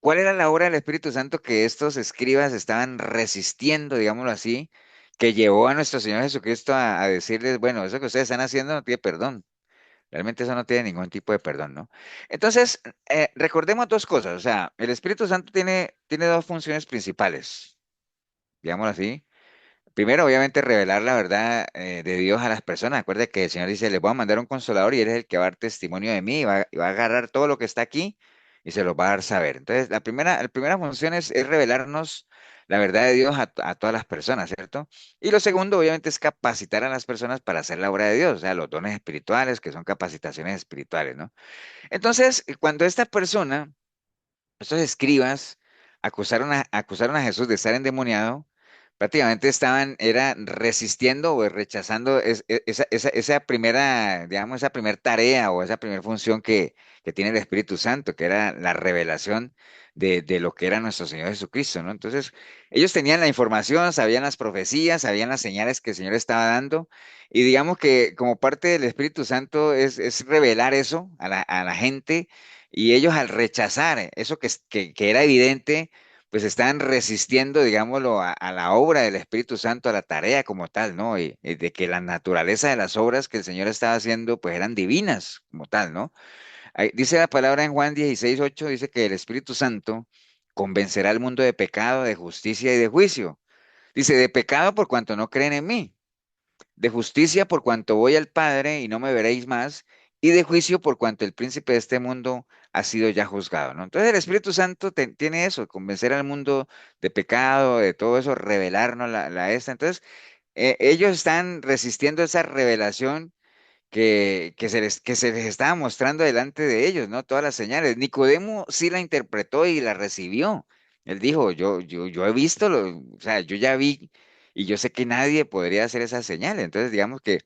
¿cuál era la obra del Espíritu Santo que estos escribas estaban resistiendo, digámoslo así, que llevó a nuestro Señor Jesucristo a decirles, bueno, eso que ustedes están haciendo no tiene perdón? Realmente eso no tiene ningún tipo de perdón, ¿no? Entonces, recordemos dos cosas. O sea, el Espíritu Santo tiene dos funciones principales, digámoslo así. Primero, obviamente, revelar la verdad de Dios a las personas. Acuerde que el Señor dice, les voy a mandar un consolador y él es el que va a dar testimonio de mí y va a agarrar todo lo que está aquí y se los va a dar saber. Entonces, la primera función es revelarnos la verdad de Dios a todas las personas, ¿cierto? Y lo segundo, obviamente, es capacitar a las personas para hacer la obra de Dios, o sea, los dones espirituales, que son capacitaciones espirituales, ¿no? Entonces, cuando esta persona, estos escribas, acusaron a Jesús de estar endemoniado, prácticamente era resistiendo o rechazando esa primera, digamos, esa primera tarea o esa primera función que tiene el Espíritu Santo, que era la revelación de lo que era nuestro Señor Jesucristo, ¿no? Entonces, ellos tenían la información, sabían las profecías, sabían las señales que el Señor estaba dando, y digamos que como parte del Espíritu Santo es revelar eso a la gente, y ellos al rechazar eso que era evidente, pues están resistiendo, digámoslo, a la obra del Espíritu Santo, a la tarea como tal, ¿no? Y de que la naturaleza de las obras que el Señor estaba haciendo, pues eran divinas como tal, ¿no? Dice la palabra en Juan 16:8, dice que el Espíritu Santo convencerá al mundo de pecado, de justicia y de juicio. Dice, de pecado por cuanto no creen en mí, de justicia por cuanto voy al Padre y no me veréis más, y de juicio por cuanto el príncipe de este mundo ha sido ya juzgado, ¿no? Entonces el Espíritu Santo tiene eso, convencer al mundo de pecado, de todo eso, revelarnos la esta. Entonces, ellos están resistiendo esa revelación que se les estaba mostrando delante de ellos, ¿no? Todas las señales. Nicodemo sí la interpretó y la recibió. Él dijo, yo he visto, o sea, yo ya vi y yo sé que nadie podría hacer esas señales. Entonces, digamos que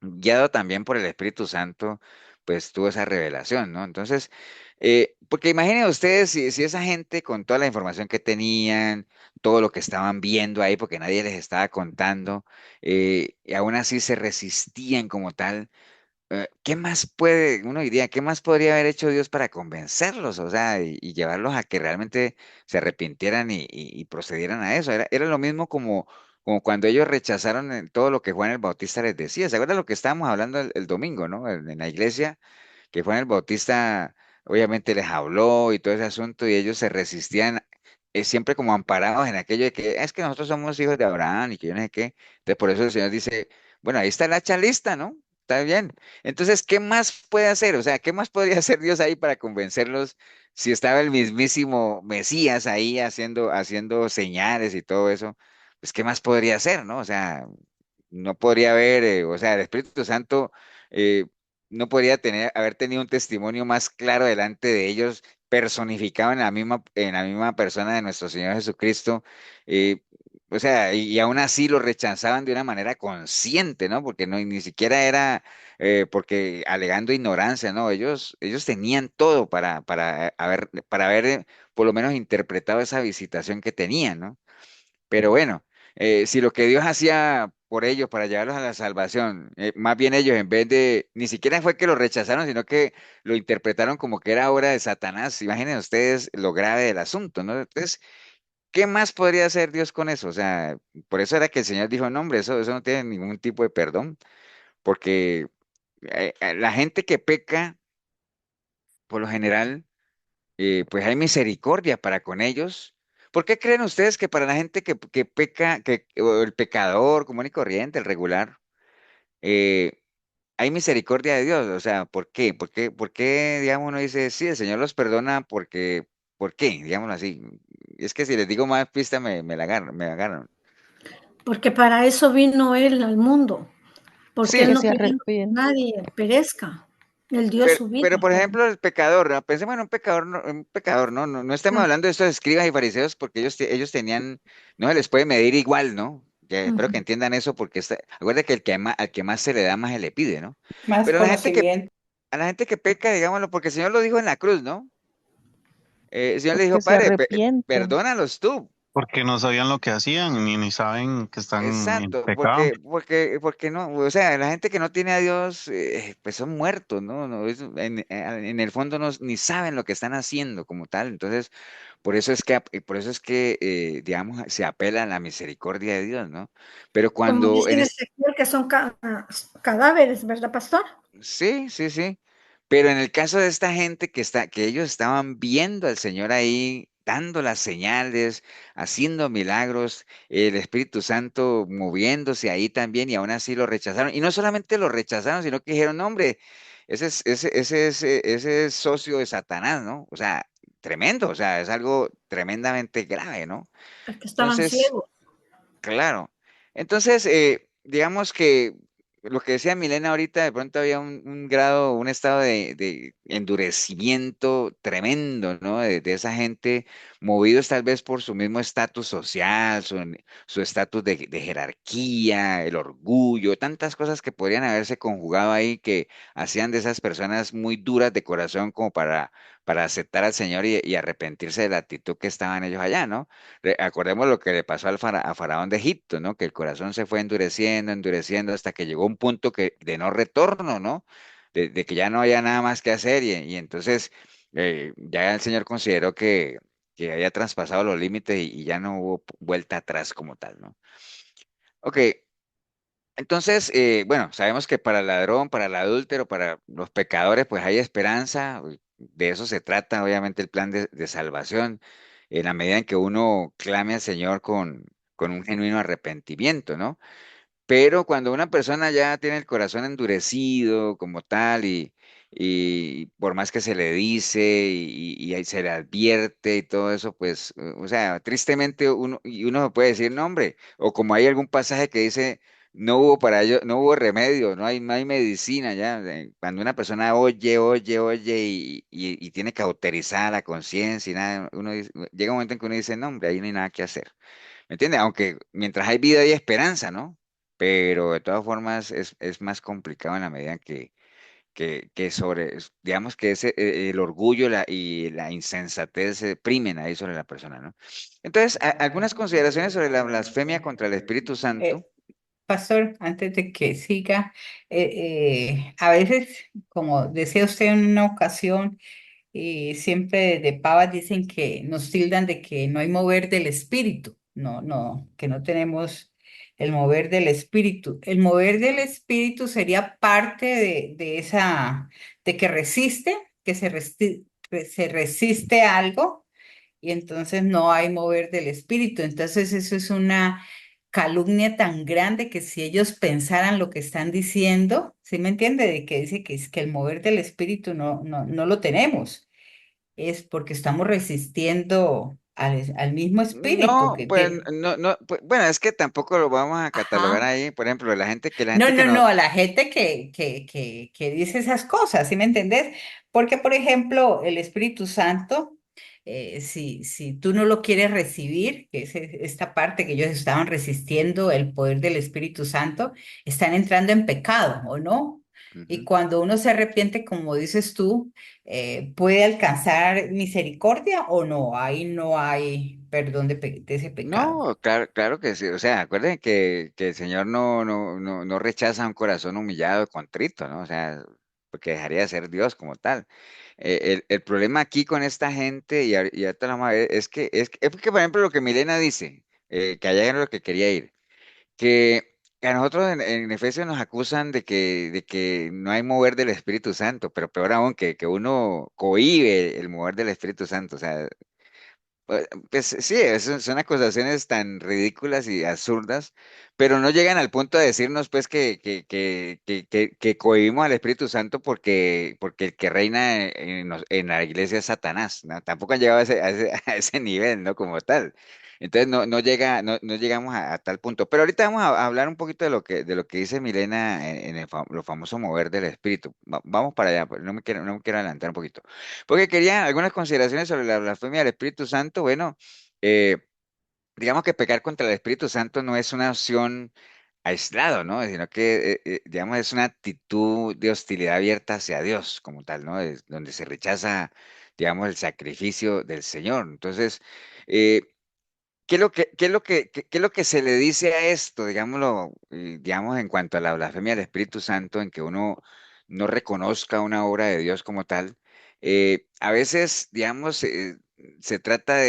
guiado también por el Espíritu Santo, pues tuvo esa revelación, ¿no? Entonces, porque imaginen ustedes si esa gente con toda la información que tenían, todo lo que estaban viendo ahí, porque nadie les estaba contando, y aún así se resistían como tal. ¿Qué más uno diría, qué más podría haber hecho Dios para convencerlos, o sea, y llevarlos a que realmente se arrepintieran y procedieran a eso? Era lo mismo como cuando ellos rechazaron todo lo que Juan el Bautista les decía. ¿Se acuerdan lo que estábamos hablando el domingo, ¿no? En la iglesia, que Juan el Bautista obviamente les habló y todo ese asunto y ellos se resistían, siempre como amparados en aquello de que es que nosotros somos hijos de Abraham y que yo no sé qué. Entonces por eso el Señor dice, bueno, ahí está la hacha lista, ¿no? Está bien. Entonces, ¿qué más puede hacer? O sea, ¿qué más podría hacer Dios ahí para convencerlos si estaba el mismísimo Mesías ahí haciendo señales y todo eso? Pues, ¿qué más podría hacer, no? O sea, no podría haber, o sea, el Espíritu Santo eh, no podría haber tenido un testimonio más claro delante de ellos, personificado en la misma persona de nuestro Señor Jesucristo. eh, o sea, y aún así lo rechazaban de una manera consciente, ¿no? Porque no, ni siquiera era porque alegando ignorancia, ¿no? Ellos tenían todo para haber por lo menos interpretado esa visitación que tenían, ¿no? Pero bueno, si lo que Dios hacía por ellos para llevarlos a la salvación, más bien ellos en vez de, ni siquiera fue que lo rechazaron, sino que lo interpretaron como que era obra de Satanás. Imaginen ustedes lo grave del asunto, ¿no? Entonces, ¿qué más podría hacer Dios con eso? O sea, por eso era que el Señor dijo, no, hombre, eso no tiene ningún tipo de perdón, porque la gente que peca, por lo general, pues hay misericordia para con ellos. ¿Por qué creen ustedes que para la gente que peca, o el pecador común y corriente, el regular, eh, hay misericordia de Dios? O sea, ¿por qué? ¿Por qué, digamos, uno dice, sí, el Señor los perdona porque, ¿por qué? Digámoslo así. Es que si les digo más pista me la agarran. porque para eso vino Él al mundo, porque Sí, Él Que no se quería que arrepiente. nadie perezca. Él dio pero, su vida. pero por ejemplo, el pecador, ¿no? Pensemos en un pecador, ¿no? No estamos Mm, hablando de estos escribas y fariseos porque ellos tenían, no se les puede medir igual, ¿no? Ya espero que ujú. entiendan eso porque acuérdate que al que más se le da, más se le pide, ¿no? Más Pero conocimiento. a la gente que peca, digámoslo, porque el Señor lo dijo en la cruz, ¿no? El Señor le Es dijo, que se Padre, arrepienten. perdónalos tú. Porque no sabían lo que hacían, ni saben que están en Exacto, pecado. porque no, o sea, la gente que no tiene a Dios, pues son muertos, ¿no? En el fondo no, ni saben lo que están haciendo como tal. Entonces, por eso es que, digamos, se apela a la misericordia de Dios, ¿no? Pero Como cuando, dice en Ezequiel, que son cadáveres, ¿verdad, pastor? sí, sí, sí. Pero en el caso de esta gente que ellos estaban viendo al Señor ahí, dando las señales, haciendo milagros, el Espíritu Santo moviéndose ahí también, y aún así lo rechazaron. Y no solamente lo rechazaron, sino que dijeron, no, hombre, ese es socio de Satanás, ¿no? O sea, tremendo, o sea, es algo tremendamente grave, ¿no? Es que estaban Entonces, ciegos. claro. Entonces, digamos que lo que decía Milena ahorita, de pronto había un grado, un estado de endurecimiento tremendo, ¿no? De esa gente, movidos tal vez por su mismo estatus social, su estatus de jerarquía, el orgullo, tantas cosas que podrían haberse conjugado ahí que hacían de esas personas muy duras de corazón como para aceptar al Señor y arrepentirse de la actitud que estaban ellos allá, ¿no? Acordemos lo que le pasó a Faraón de Egipto, ¿no? Que el corazón se fue endureciendo, endureciendo, hasta que llegó un punto de no retorno, ¿no? De que ya no había nada más que hacer y entonces ya el Señor consideró que había traspasado los límites y ya no hubo vuelta atrás como tal, ¿no? Ok, entonces, bueno, sabemos que para el ladrón, para el adúltero, para los pecadores, pues hay esperanza. De eso se trata, obviamente, el plan de salvación, en la medida en que uno clame al Señor con un genuino arrepentimiento, ¿no? Pero cuando una persona ya tiene el corazón endurecido como tal y por más que se le dice y ahí se le advierte y todo eso, pues, o sea, tristemente uno puede decir, no, hombre, o como hay algún pasaje que dice, no hubo para ello, no hubo remedio, no hay medicina ya. Cuando una persona oye, oye, oye y tiene cauterizada la conciencia y nada, llega un momento en que uno dice, no, hombre, ahí no hay nada que hacer. ¿Me entiendes? Aunque mientras hay vida hay esperanza, ¿no? Pero de todas formas es más complicado en la medida que digamos que el orgullo y la insensatez se primen ahí sobre la persona, ¿no? Entonces, algunas consideraciones sobre la blasfemia contra el Espíritu Santo. Eh, Pastor, antes de que siga, a veces, como decía usted en una ocasión, y siempre de pavas dicen que nos tildan de que no hay mover del espíritu, que no tenemos el mover del espíritu. El mover del espíritu sería parte de esa, de que resiste, se resiste a algo y entonces no hay mover del espíritu. Entonces eso es una calumnia tan grande que si ellos pensaran lo que están diciendo, ¿sí me entiende? De que dice que es que el mover del espíritu no lo tenemos, es porque estamos resistiendo al mismo espíritu No, pues no, no, pues, bueno, es que tampoco lo vamos a catalogar Ajá. ahí, por ejemplo, la No, gente que no, no. no, a la gente que dice esas cosas, ¿sí me entendés? Porque, por ejemplo, el Espíritu Santo, si tú no lo quieres recibir, que es esta parte que ellos estaban resistiendo, el poder del Espíritu Santo, están entrando en pecado, ¿o no? Y Ujú. cuando uno se arrepiente, como dices tú, ¿puede alcanzar misericordia o no? Ahí no hay perdón de ese pecado. No, claro, claro que sí. O sea, acuérdense que el Señor no rechaza un corazón humillado, contrito, ¿no? O sea, porque dejaría de ser Dios como tal. El problema aquí con esta gente, y ahorita lo vamos a ver, es que, por ejemplo, lo que Milena dice, que allá era lo que quería ir, que a nosotros en Efesios nos acusan de que no hay mover del Espíritu Santo, pero peor aún, que uno cohíbe el mover del Espíritu Santo. O sea, pues sí, son acusaciones tan ridículas y absurdas, pero no llegan al punto de decirnos pues que cohibimos al Espíritu Santo porque el que reina en la iglesia es Satanás, ¿no? Tampoco han llegado a ese nivel, ¿no? Como tal. Entonces no llegamos a tal punto. Pero ahorita vamos a hablar un poquito de lo que dice Milena en lo famoso mover del Espíritu. Vamos para allá, pues, no me quiero adelantar un poquito. Porque quería algunas consideraciones sobre la blasfemia del Espíritu Santo. Bueno, eh, digamos que pecar contra el Espíritu Santo no es una opción aislado, ¿no? Sino que, digamos, es una actitud de hostilidad abierta hacia Dios como tal, ¿no? Es donde se rechaza, digamos, el sacrificio del Señor. Entonces, eh, ¿qué es lo que se le dice a esto, digámoslo, digamos, en cuanto a la blasfemia del Espíritu Santo, en que uno no reconozca una obra de Dios como tal? A veces, digamos, se trata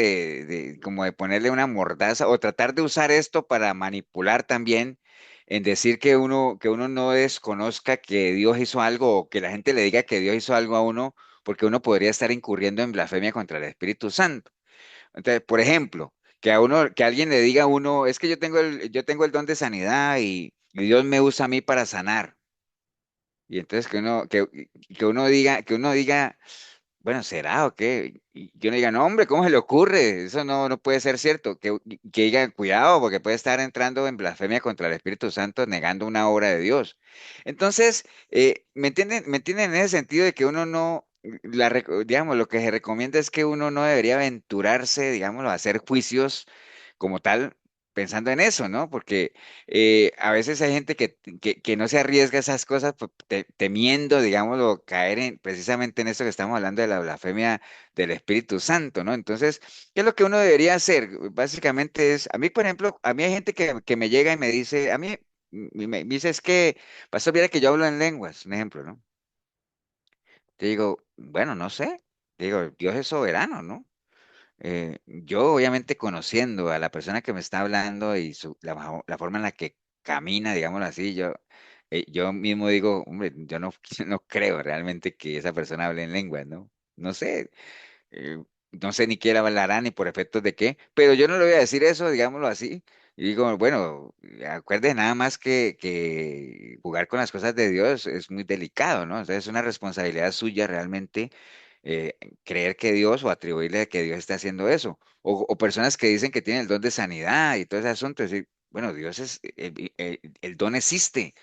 como de ponerle una mordaza o tratar de usar esto para manipular también, en decir que uno no desconozca que Dios hizo algo o que la gente le diga que Dios hizo algo a uno, porque uno podría estar incurriendo en blasfemia contra el Espíritu Santo. Entonces, por ejemplo, que alguien le diga a uno, es que yo tengo el don de sanidad y Dios me usa a mí para sanar. Y entonces que uno diga, bueno, ¿será o qué? Y yo no diga, no, hombre, ¿cómo se le ocurre? Eso no puede ser cierto. Que diga, cuidado, porque puede estar entrando en blasfemia contra el Espíritu Santo, negando una obra de Dios. Entonces, ¿me entienden en ese sentido de que uno no, digamos, lo que se recomienda es que uno no debería aventurarse, digámoslo, a hacer juicios como tal, pensando en eso, ¿no? Porque a veces hay gente que no se arriesga a esas cosas pues, temiendo, digámoslo, caer en precisamente en esto que estamos hablando de la blasfemia del Espíritu Santo, ¿no? Entonces, ¿qué es lo que uno debería hacer? Básicamente es, a mí, por ejemplo, a mí hay gente que me llega y me dice, a mí me dice, es que, pastor, mira que yo hablo en lenguas, un ejemplo, ¿no? Te digo, bueno, no sé, digo, Dios es soberano, ¿no? Yo obviamente conociendo a la persona que me está hablando y la forma en la que camina, digámoslo así, yo mismo digo, hombre, yo no, no creo realmente que esa persona hable en lenguas, ¿no? No sé, no sé ni qué hablará ni por efectos de qué, pero yo no le voy a decir eso, digámoslo así. Y digo, bueno, acuerde nada más que jugar con las cosas de Dios es muy delicado, ¿no? Entonces es una responsabilidad suya realmente eh, creer que Dios o atribuirle que Dios está haciendo eso. O personas que dicen que tienen el don de sanidad y todo ese asunto. Es decir, bueno, Dios el don existe,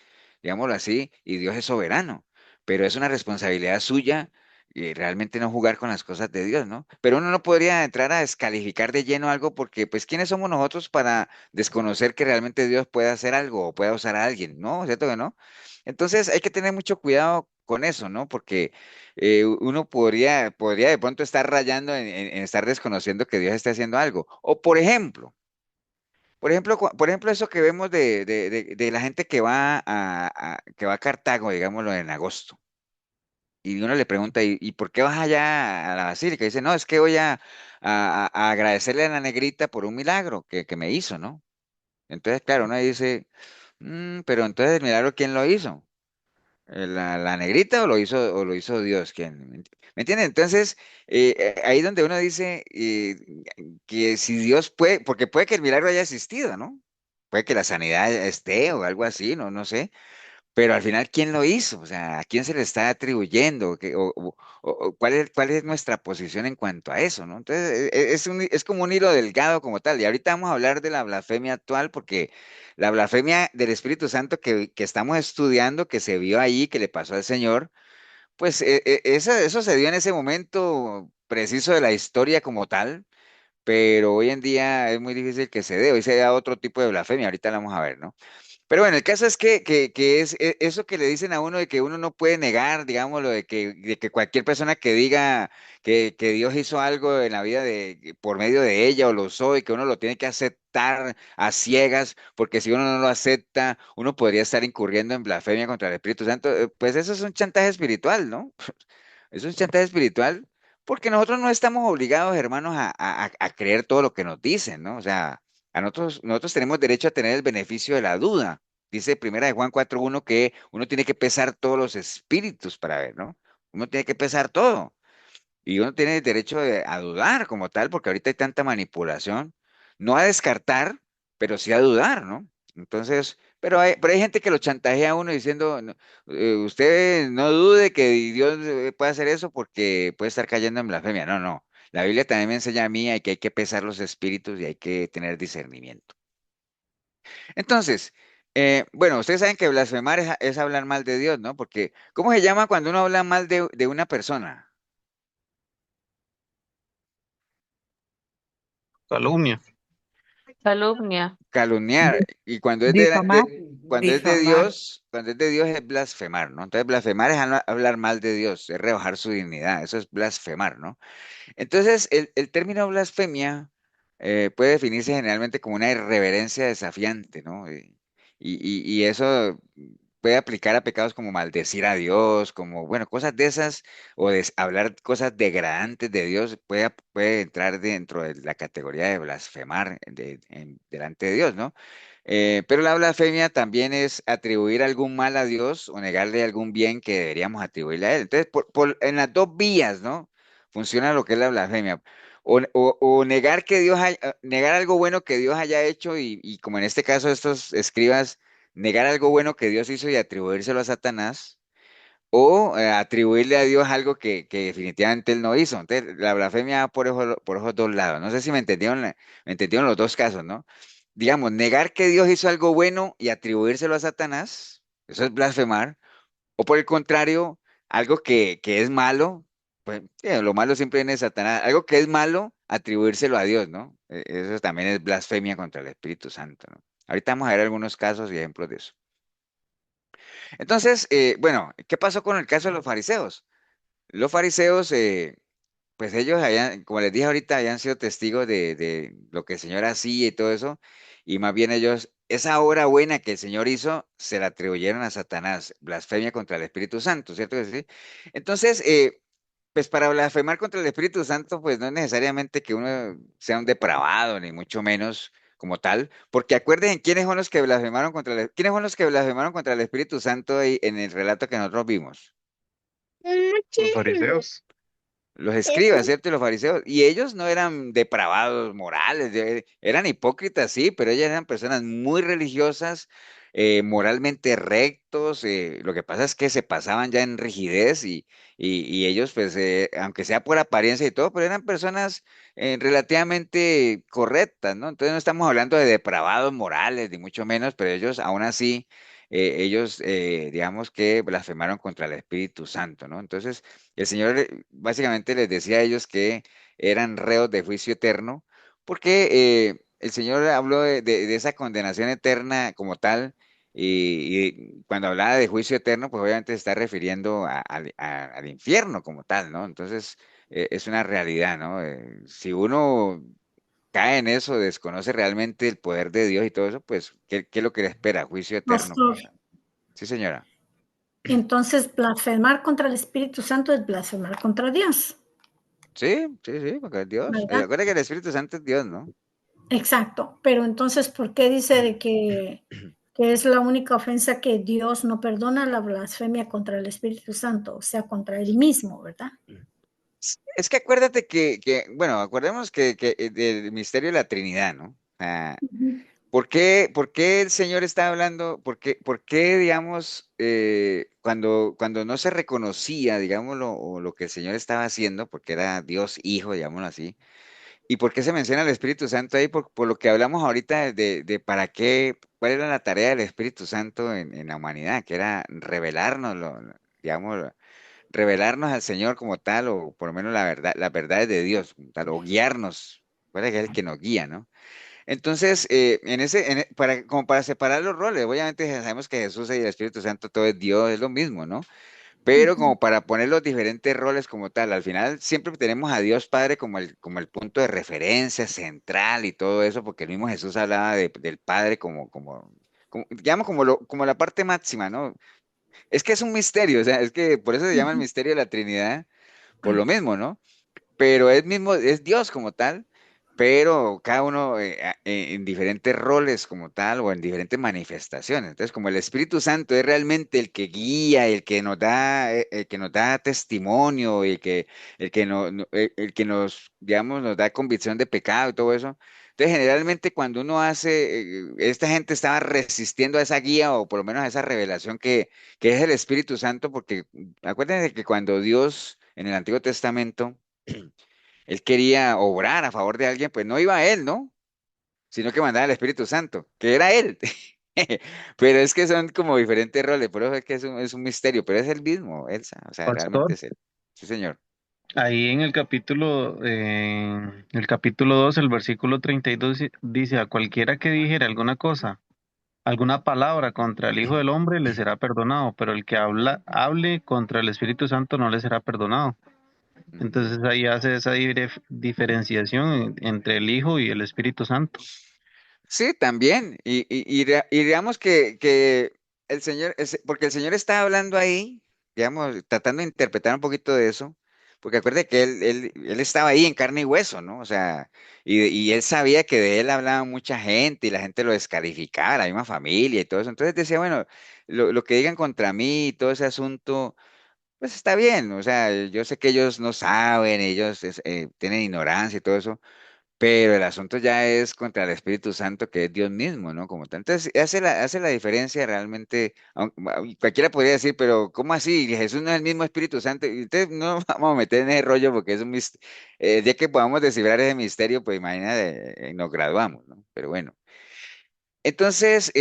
digámoslo así, y Dios es soberano, pero es una responsabilidad suya y realmente no jugar con las cosas de Dios, ¿no? Pero uno no podría entrar a descalificar de lleno algo porque, pues, ¿quiénes somos nosotros para desconocer que realmente Dios puede hacer algo o pueda usar a alguien? ¿No? ¿Cierto que no? Entonces hay que tener mucho cuidado con eso, ¿no? Porque uno podría de pronto estar rayando en estar desconociendo que Dios esté haciendo algo. O por ejemplo, eso que vemos de la gente que va que va a Cartago, digámoslo, en agosto. Y uno le pregunta, ¿y por qué vas allá a la basílica? Y dice, no, es que voy a agradecerle a la negrita por un milagro que me hizo, ¿no? Entonces, claro, uno dice, "Mm, pero entonces el milagro, ¿quién lo hizo? ¿La negrita o lo hizo Dios? ¿Quién? ¿Me entiende? Entonces, ahí donde uno dice que si Dios puede, porque puede que el milagro haya existido, ¿no? Puede que la sanidad esté o algo así, no sé. Pero al final, ¿quién lo hizo? O sea, ¿a quién se le está atribuyendo? ¿Cuál es nuestra posición en cuanto a eso, ¿no? Entonces, es como un hilo delgado como tal. Y ahorita vamos a hablar de la blasfemia actual, porque la blasfemia del Espíritu Santo que estamos estudiando, que se vio ahí, que le pasó al Señor, pues eso se dio en ese momento preciso de la historia como tal, pero hoy en día es muy difícil que se dé. Hoy se da otro tipo de blasfemia, ahorita la vamos a ver, ¿no? Pero bueno, el caso es que es eso que le dicen a uno de que uno no puede negar, digámoslo, de que cualquier persona que diga que Dios hizo algo en la vida por medio de ella o lo usó y que uno lo tiene que aceptar a ciegas, porque si uno no lo acepta, uno podría estar incurriendo en blasfemia contra el Espíritu Santo. Pues eso es un chantaje espiritual, ¿no? Es un chantaje espiritual porque nosotros no estamos obligados, hermanos, a creer todo lo que nos dicen, ¿no? O sea, nosotros tenemos derecho a tener el beneficio de la duda. Dice Primera de Juan 4:1 que uno tiene que pesar todos los espíritus para ver, ¿no? Uno tiene que pesar todo. Y uno tiene el derecho a dudar como tal, porque ahorita hay tanta manipulación. No a descartar, pero sí a dudar, ¿no? Entonces, pero hay gente que lo chantajea a uno diciendo, no, usted no dude que Dios puede hacer eso porque puede estar cayendo en blasfemia. No, no. La Biblia también me enseña a mí que hay que pesar los espíritus y hay que tener discernimiento. Entonces, bueno, ustedes saben que blasfemar es hablar mal de Dios, ¿no? Porque, ¿cómo se llama cuando uno habla mal de una persona? Calumnia. Calumnia. Calumniar. Y Difamar. cuando es de Difamar. Dios, cuando es de Dios es blasfemar, ¿no? Entonces, blasfemar es hablar mal de Dios, es rebajar su dignidad, eso es blasfemar, ¿no? Entonces, el término blasfemia puede definirse generalmente como una irreverencia desafiante, ¿no? Y eso puede aplicar a pecados como maldecir a Dios, como, bueno, cosas de esas, o hablar cosas degradantes de Dios, puede entrar dentro de la categoría de blasfemar delante de Dios, ¿no? Pero la blasfemia también es atribuir algún mal a Dios o negarle algún bien que deberíamos atribuirle a Él. Entonces, en las dos vías, ¿no? Funciona lo que es la blasfemia. O negar que negar algo bueno que Dios haya hecho y como en este caso estos escribas, negar algo bueno que Dios hizo y atribuírselo a Satanás, o atribuirle a Dios algo que definitivamente él no hizo. Entonces, la blasfemia va por esos dos lados. No sé si me entendieron los dos casos, ¿no? Digamos, negar que Dios hizo algo bueno y atribuírselo a Satanás, eso es blasfemar. O por el contrario, algo que es malo, pues sí, lo malo siempre viene de Satanás. Algo que es malo, atribuírselo a Dios, ¿no? Eso también es blasfemia contra el Espíritu Santo, ¿no? Ahorita vamos a ver algunos casos y ejemplos de eso. Entonces, bueno, ¿qué pasó con el caso de los fariseos? Los fariseos, pues ellos habían, como les dije ahorita, habían sido testigos de lo que el Señor hacía y todo eso, y más bien ellos, esa obra buena que el Señor hizo, se la atribuyeron a Satanás, blasfemia contra el Espíritu Santo, ¿cierto que sí? Entonces, pues para blasfemar contra el Espíritu Santo, pues no es necesariamente que uno sea un depravado, ni mucho menos como tal, porque acuérdense quiénes son los que blasfemaron quiénes son los que blasfemaron contra el Espíritu Santo ahí en el relato que nosotros vimos. Los fariseos. Los escribas, ¿cierto? Y los fariseos. Y ellos no eran depravados morales, eran hipócritas, sí, pero ellas eran personas muy religiosas, moralmente rectos. Lo que pasa es que se pasaban ya en rigidez y ellos, pues, aunque sea por apariencia y todo, pero eran personas relativamente correctas, ¿no? Entonces no estamos hablando de depravados morales, ni mucho menos, pero ellos aún así, digamos que blasfemaron contra el Espíritu Santo, ¿no? Entonces, el Señor básicamente les decía a ellos que eran reos de juicio eterno, porque el Señor habló de esa condenación eterna como tal, y cuando hablaba de juicio eterno, pues obviamente se está refiriendo al infierno como tal, ¿no? Entonces, es una realidad, ¿no? Si uno cae en eso, desconoce realmente el poder de Dios y todo eso, pues, ¿qué es lo que le espera? Juicio eterno Pastor, como tal. Sí, señora. entonces blasfemar contra el Espíritu Santo es blasfemar contra Dios, Sí, sí, sí, porque es Dios. ¿verdad? Acuérdate que el Espíritu Santo es Dios, ¿no? Exacto, pero entonces, ¿por qué dice de que es la única ofensa que Dios no perdona la blasfemia contra el Espíritu Santo, o sea, contra él mismo, ¿verdad? Es que acuérdate bueno, acordemos que del misterio de la Trinidad, ¿no? Ujú. Por qué el Señor está hablando? Por qué, digamos, cuando no se reconocía, digámoslo, o lo que el Señor estaba haciendo, porque era Dios Hijo, digámoslo así, y por qué se menciona el Espíritu Santo ahí? Por lo que hablamos ahorita de para qué, cuál era la tarea del Espíritu Santo en la humanidad, que era revelarnos, digamos, revelarnos al Señor como tal, o por lo menos la verdad, las verdades de Dios, como tal, o guiarnos. Recuerda que es el que nos guía, ¿no? Entonces, como para separar los roles, obviamente sabemos que Jesús y el Espíritu Santo, todo es Dios, es lo mismo, ¿no? Pero Ujú. como para poner los diferentes roles como tal, al final siempre tenemos a Dios Padre como el punto de referencia central y todo eso, porque el mismo Jesús hablaba del Padre digamos, como la parte máxima, ¿no? Es que es un misterio, o sea, es que por eso se llama el Ujú. misterio de la Trinidad, por lo Right. mismo, ¿no? Pero es mismo, es Dios como tal, pero cada uno en diferentes roles como tal o en diferentes manifestaciones. Entonces, como el Espíritu Santo es realmente el que guía, el que nos da testimonio, el que nos, digamos, nos da convicción de pecado y todo eso. Entonces, generalmente cuando uno esta gente estaba resistiendo a esa guía o por lo menos a esa revelación que es el Espíritu Santo, porque acuérdense que cuando Dios en el Antiguo Testamento él quería obrar a favor de alguien, pues no iba a él, ¿no? Sino que mandaba al Espíritu Santo, que era él. Pero es que son como diferentes roles, por eso es que es un misterio, pero es el mismo, Elsa, o sea, Pastor, realmente es él. Sí, señor. ahí en el capítulo 2, el versículo 32 dice, a cualquiera que dijere alguna cosa, alguna palabra contra el Hijo del Hombre le será perdonado, pero el que hable contra el Espíritu Santo no le será perdonado. Ujú. Entonces ahí hace esa diferenciación entre el Hijo y el Espíritu Santo. Sí, también. Y digamos que el Señor, porque el Señor está hablando ahí, digamos, tratando de interpretar un poquito de eso, porque acuerde que él estaba ahí en carne y hueso, ¿no? O sea, y él sabía que de él hablaba mucha gente y la gente lo descalificaba, la misma familia y todo eso. Entonces decía, bueno, lo que digan contra mí y todo ese asunto, pues está bien, o sea, yo sé que ellos no saben, ellos tienen ignorancia y todo eso, pero el asunto ya es contra el Espíritu Santo, que es Dios mismo, ¿no? Como tal. Entonces, hace la diferencia realmente. Cualquiera podría decir, pero ¿cómo así? Jesús no es el mismo Espíritu Santo. Y entonces no nos vamos a meter en ese rollo porque es un ya que podamos descifrar ese misterio, pues imagínate, nos graduamos, ¿no? Pero bueno. Entonces,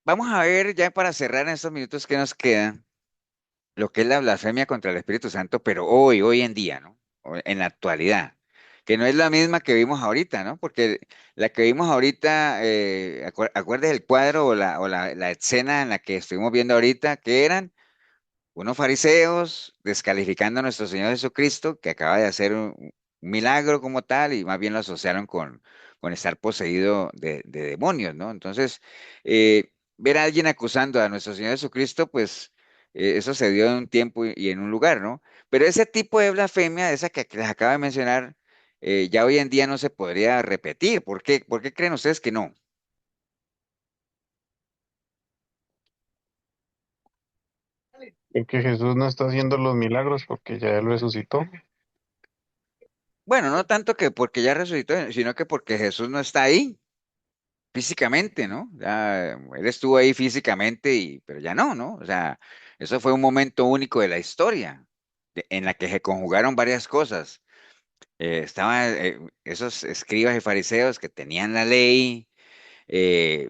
vamos a ver ya para cerrar en estos minutos que nos quedan lo que es la blasfemia contra el Espíritu Santo, pero hoy en día, ¿no? En la actualidad, que no es la misma que vimos ahorita, ¿no? Porque la que vimos ahorita, ¿acuerdas el cuadro o la escena en la que estuvimos viendo ahorita? Que eran unos fariseos descalificando a nuestro Señor Jesucristo, que acaba de hacer un milagro como tal, y más bien lo asociaron con estar poseído de demonios, ¿no? Entonces, ver a alguien acusando a nuestro Señor Jesucristo, pues eso se dio en un tiempo y en un lugar, ¿no? Pero ese tipo de blasfemia, esa que les acabo de mencionar, ya hoy en día no se podría repetir. ¿Por qué? ¿Por qué creen ustedes que no? Porque Jesús no está haciendo los milagros porque ya Él resucitó. Bueno, no tanto que porque ya resucitó, sino que porque Jesús no está ahí físicamente, ¿no? Ya, él estuvo ahí físicamente, pero ya no, ¿no? O sea, eso fue un momento único de la historia, en la que se conjugaron varias cosas. Estaban esos escribas y fariseos que tenían eh,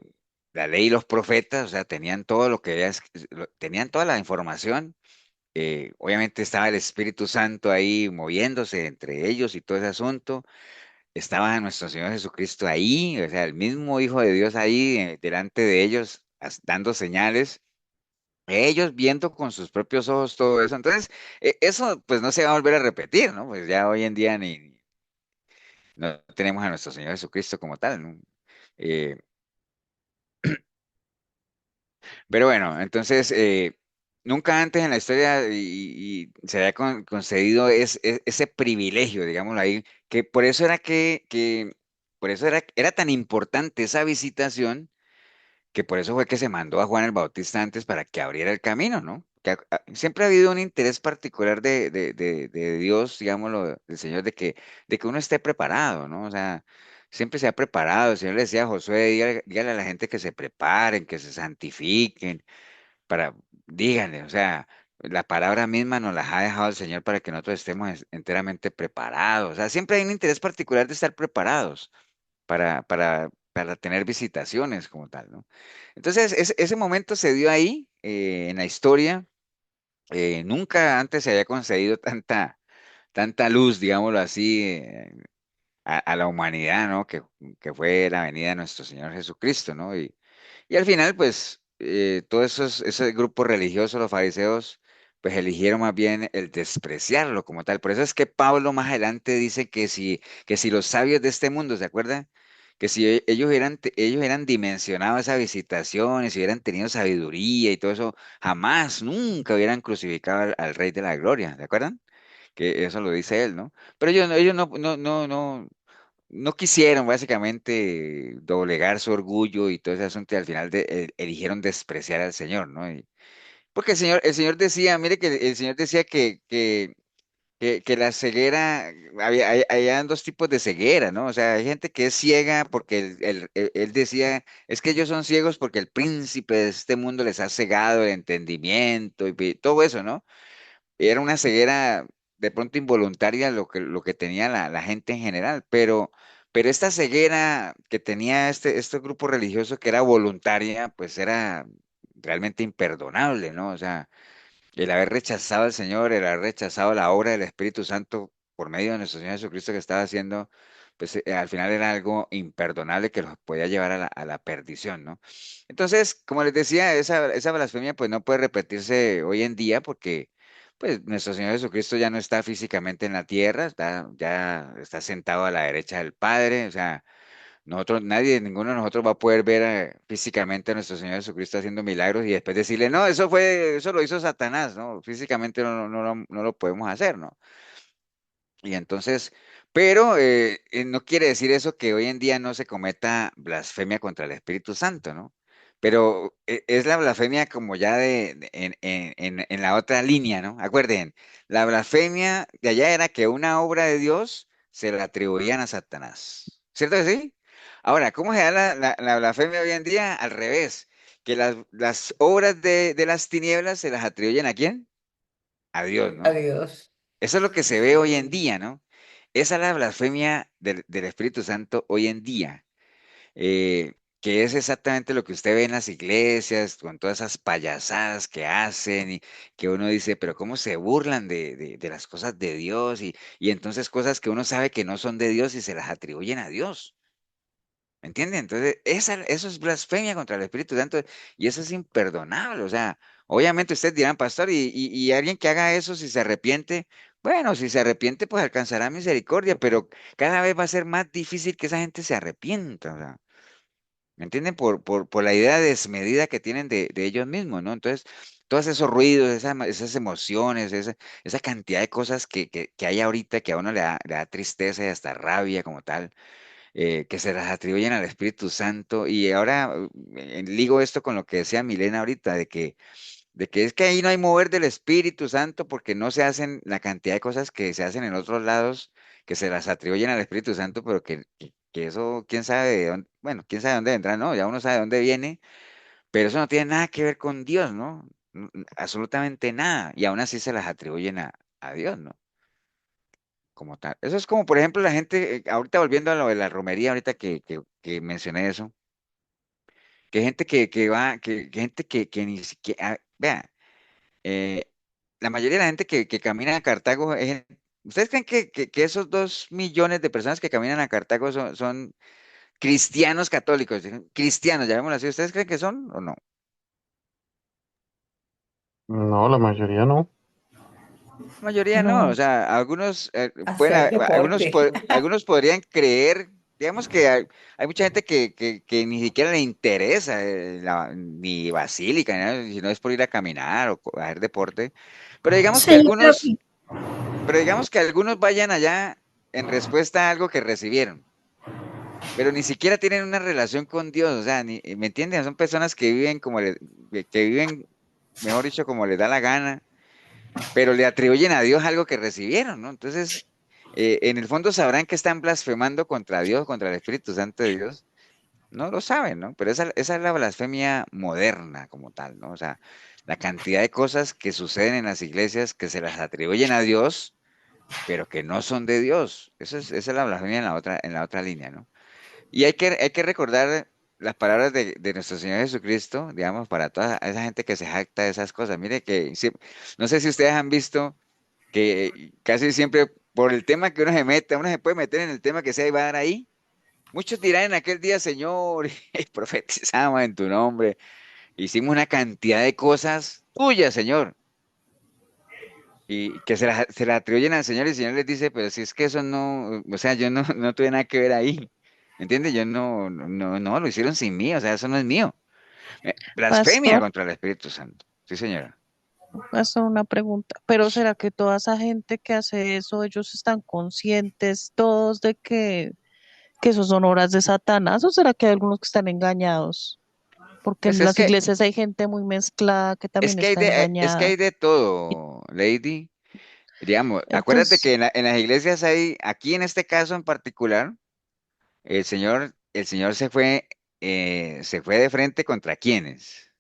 la ley y los profetas, o sea, tenían todo lo que tenían toda la información. Obviamente estaba el Espíritu Santo ahí moviéndose entre ellos y todo ese asunto. Estaba nuestro Señor Jesucristo ahí, o sea, el mismo Hijo de Dios ahí delante de ellos, dando señales, ellos viendo con sus propios ojos todo eso. Entonces, eso pues no se va a volver a repetir, ¿no? Pues ya hoy en día no tenemos a nuestro Señor Jesucristo como tal, ¿no? Eh, pero bueno, entonces, nunca antes en la historia y se había concedido ese privilegio, digámoslo ahí, que por eso era por eso era tan importante esa visitación, que por eso fue que se mandó a Juan el Bautista antes para que abriera el camino, ¿no? Siempre ha habido un interés particular de Dios, digámoslo, del Señor, de que uno esté preparado, ¿no? O sea, siempre se ha preparado. El Señor le decía a Josué, dígale a la gente que se preparen, que se santifiquen, díganle, o sea, la palabra misma nos las ha dejado el Señor para que nosotros estemos enteramente preparados. O sea, siempre hay un interés particular de estar preparados para tener visitaciones como tal, ¿no? Entonces, ese momento se dio ahí, en la historia. Nunca antes se había concedido tanta luz, digámoslo así, a la humanidad, ¿no? Que fue la venida de nuestro Señor Jesucristo, ¿no? Y al final, pues, todos ese grupo religioso, los fariseos, pues eligieron más bien el despreciarlo como tal. Por eso es que Pablo más adelante dice que si los sabios de este mundo, ¿se acuerdan? Que si ellos eran dimensionados esa visitación, y si hubieran tenido sabiduría y todo eso, jamás, nunca hubieran crucificado al Rey de la Gloria, ¿se acuerdan? Que eso lo dice él, ¿no? Pero ellos no quisieron básicamente doblegar su orgullo y todo ese asunto y al final eligieron despreciar al Señor, ¿no? Porque el Señor decía, mire que el Señor decía que la ceguera, habían dos tipos de ceguera, ¿no? O sea, hay gente que es ciega porque él decía, es que ellos son ciegos porque el príncipe de este mundo les ha cegado el entendimiento y todo eso, ¿no? Era una ceguera de pronto involuntaria lo que tenía la gente en general, pero esta ceguera que tenía este grupo religioso que era voluntaria, pues era realmente imperdonable, ¿no? O sea, el haber rechazado al Señor, el haber rechazado la obra del Espíritu Santo por medio de nuestro Señor Jesucristo que estaba haciendo, pues al final era algo imperdonable que los podía llevar a la perdición, ¿no? Entonces, como les decía, esa blasfemia pues no puede repetirse hoy en día porque pues nuestro Señor Jesucristo ya no está físicamente en la tierra, ya está sentado a la derecha del Padre, o sea, ninguno de nosotros va a poder ver físicamente a nuestro Señor Jesucristo haciendo milagros y después decirle, no, eso lo hizo Satanás, ¿no? Físicamente no lo podemos hacer, ¿no? Y entonces, pero no quiere decir eso que hoy en día no se cometa blasfemia contra el Espíritu Santo, ¿no? Pero es la blasfemia como ya en la otra línea, ¿no? Acuerden, la blasfemia de allá era que una obra de Dios se la atribuían a Satanás. ¿Cierto que sí? Ahora, ¿cómo se da la blasfemia hoy en día? Al revés, que las obras de las tinieblas se las atribuyen ¿a quién? A Dios, ¿no? Adiós. Eso es lo que se ve hoy en día, ¿no? Esa es la blasfemia del Espíritu Santo hoy en día, que es exactamente lo que usted ve en las iglesias, con todas esas payasadas que hacen y que uno dice, pero ¿cómo se burlan de las cosas de Dios? Y entonces cosas que uno sabe que no son de Dios y se las atribuyen a Dios. ¿Me entiende? Entonces, eso es blasfemia contra el Espíritu Santo y eso es imperdonable. O sea, obviamente ustedes dirán, pastor, y alguien que haga eso, si se arrepiente, bueno, si se arrepiente, pues alcanzará misericordia, pero cada vez va a ser más difícil que esa gente se arrepienta. O sea, ¿me entienden? Por la idea desmedida que tienen de ellos mismos, ¿no? Entonces, todos esos ruidos, esas emociones, esa cantidad de cosas que hay ahorita que a uno le da tristeza y hasta rabia como tal que se las atribuyen al Espíritu Santo. Y ahora ligo esto con lo que decía Milena ahorita, de que es que ahí no hay mover del Espíritu Santo porque no se hacen la cantidad de cosas que se hacen en otros lados que se las atribuyen al Espíritu Santo, pero que eso, quién sabe de dónde, bueno, quién sabe de dónde vendrá, ¿no? Ya uno sabe de dónde viene, pero eso no tiene nada que ver con Dios, ¿no? Absolutamente nada. Y aún así se las atribuyen a Dios, ¿no? Como tal. Eso es como, por ejemplo, la gente, ahorita volviendo a lo de la romería, ahorita que mencioné eso, que gente que va, que gente que ni siquiera, vea, eh, la mayoría de la gente que camina a Cartago, ¿ustedes creen que esos 2 millones de personas que caminan a Cartago son cristianos católicos? Cristianos, llamémoslo así, ¿ustedes creen que son o no? No, la mayoría no. La mayoría no, o No, sea, algunos hacer deporte. algunos podrían creer, digamos que hay mucha gente que ni siquiera le interesa ni basílica, ni nada, sino es por ir a caminar o a hacer deporte, pero digamos que Sí, yo creo que algunos vayan allá en respuesta a algo que recibieron, pero ni siquiera tienen una relación con Dios, o sea, ¿me entienden? Son personas que viven que viven, mejor dicho, como les da la gana pero le atribuyen a Dios algo que recibieron, ¿no? Entonces, en el fondo sabrán que están blasfemando contra Dios, contra el Espíritu Santo de Dios. No lo saben, ¿no? Pero esa es la blasfemia moderna como tal, ¿no? O sea, la cantidad de cosas que suceden en las iglesias que se las atribuyen a Dios, pero que no son de Dios. Esa es la blasfemia en la otra línea, ¿no? Y hay que recordar las palabras de nuestro Señor Jesucristo, digamos, para toda esa gente que se jacta de esas cosas. Mire que, no sé si ustedes han visto que casi siempre por el tema que uno se puede meter en el tema que sea y va a dar ahí. Muchos dirán en aquel día, Señor, profetizamos en tu nombre, hicimos una cantidad de cosas tuyas, Señor, y que se la atribuyen al Señor y el Señor les dice, pero si es que eso no, o sea, yo no tuve nada que ver ahí, ¿entiendes? Yo no, lo hicieron sin mí, o sea, eso no es mío. Blasfemia Pastor, contra el Espíritu Santo, sí, señora. pastor, una pregunta. ¿Pero será que toda esa gente que hace eso, ellos están conscientes todos de que eso son obras de Satanás? ¿O será que hay algunos que están engañados? Porque Pues en las iglesias hay gente muy mezclada que es también que hay está de engañada. Y todo, Lady. Digamos, acuérdate entonces, que en las iglesias hay, aquí en este caso en particular, el Señor se fue de frente contra quiénes,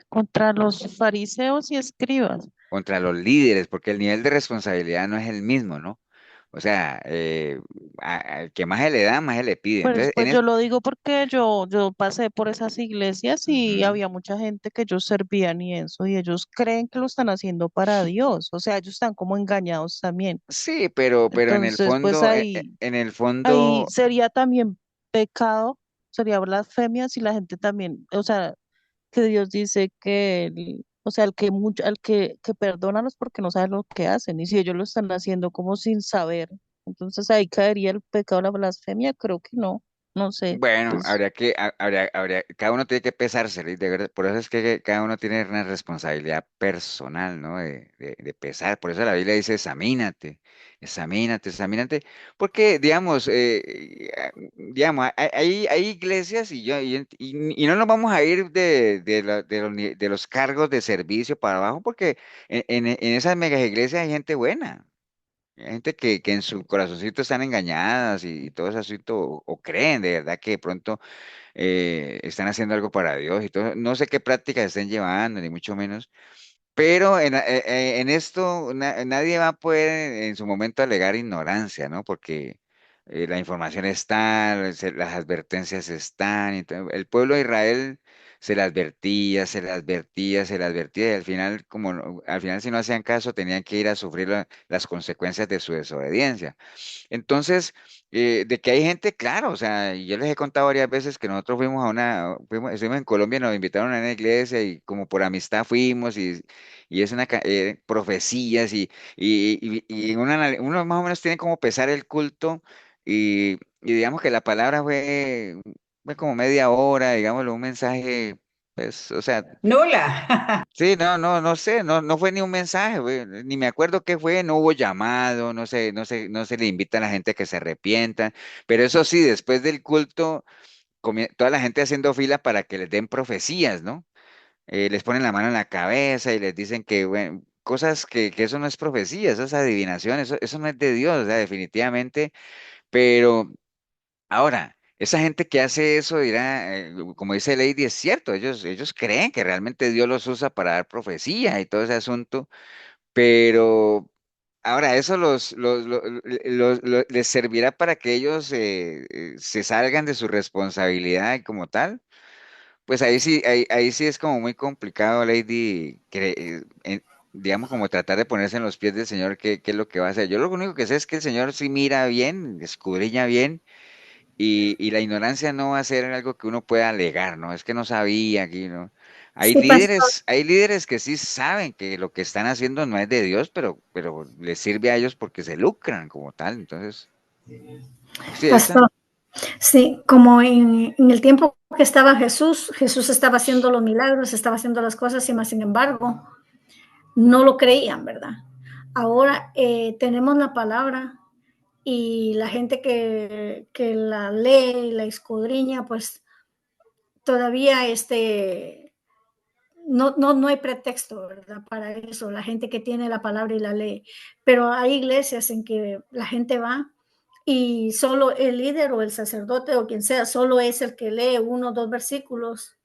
contra los fariseos y escribas. contra los líderes, porque el nivel de responsabilidad no es el mismo, ¿no? O sea, al que más se le da, más se le pide. Pues, Entonces, pues yo lo digo porque yo pasé por esas iglesias y Ujú. había mucha gente que ellos servían y eso, y ellos creen que lo están haciendo para Dios. O sea, ellos están como engañados también. Sí, pero en el Entonces, pues fondo, en el ahí fondo, sería también pecado, sería blasfemia si la gente también, o sea, que Dios dice que, o sea, que perdónalos porque no saben lo que hacen, y si ellos lo están haciendo como sin saber, entonces ahí caería el pecado de la blasfemia, creo que no, no sé, bueno, pues, cada uno tiene que pesarse, de verdad, por eso es que cada uno tiene una responsabilidad personal, ¿no? De pesar, por eso la Biblia dice, examínate, examínate, examínate, porque, digamos, hay iglesias y no nos vamos a ir de los cargos de servicio para abajo, porque en esas mega iglesias hay gente buena, Hay gente que en su corazoncito están engañadas y todo ese asunto, o creen de verdad que de pronto están haciendo algo para Dios y todo. No sé qué prácticas estén llevando, ni mucho menos. Pero en esto nadie va a poder en su momento alegar ignorancia, ¿no? Porque la información está, las advertencias están. Entonces, el pueblo de Israel se le advertía, se le advertía, se le advertía, y al final, al final si no hacían caso, tenían que ir a sufrir las consecuencias de su desobediencia. Entonces, de que hay gente, claro, o sea, y yo les he contado varias veces que nosotros estuvimos en Colombia, nos invitaron a una iglesia y como por amistad fuimos y es profecías uno más o menos tiene como pesar el culto y digamos que la palabra fue como media hora, digámoslo, un mensaje, pues, o sea, Nula. sí, no sé, no fue ni un mensaje, güey, ni me acuerdo qué fue, no hubo llamado, no se le invita a la gente a que se arrepienta, pero eso sí, después del culto, toda la gente haciendo fila para que les den profecías, ¿no? Les ponen la mano en la cabeza y les dicen que, bueno, cosas que eso no es profecía, eso es adivinación, eso no es de Dios, o sea, definitivamente, pero ahora, esa gente que hace eso dirá, como dice Lady, es cierto, ellos creen que realmente Dios los usa para dar profecía y todo ese asunto, pero ahora eso les servirá para que ellos se salgan de su responsabilidad como tal. Pues ahí sí es como muy complicado, Lady, digamos como tratar de ponerse en los pies del Señor, qué es lo que va a hacer. Yo lo único que sé es que el Señor sí mira bien, escudriña bien y la ignorancia no va a ser algo que uno pueda alegar, ¿no? Es que no sabía aquí, ¿no? Sí, pastor. Hay líderes que sí saben que lo que están haciendo no es de Dios, pero les sirve a ellos porque se lucran como tal. Entonces, sí, esa. Pastor, sí, como en el tiempo que estaba Jesús, Jesús estaba haciendo los milagros, estaba haciendo las cosas y más sin embargo, no lo creían, ¿verdad? Ahora tenemos la palabra y la gente que la lee y la escudriña, pues todavía no hay pretexto, ¿verdad? Para eso, la gente que tiene la palabra y la lee. Pero hay iglesias en que la gente va y solo el líder o el sacerdote o quien sea, solo es el que lee uno o dos versículos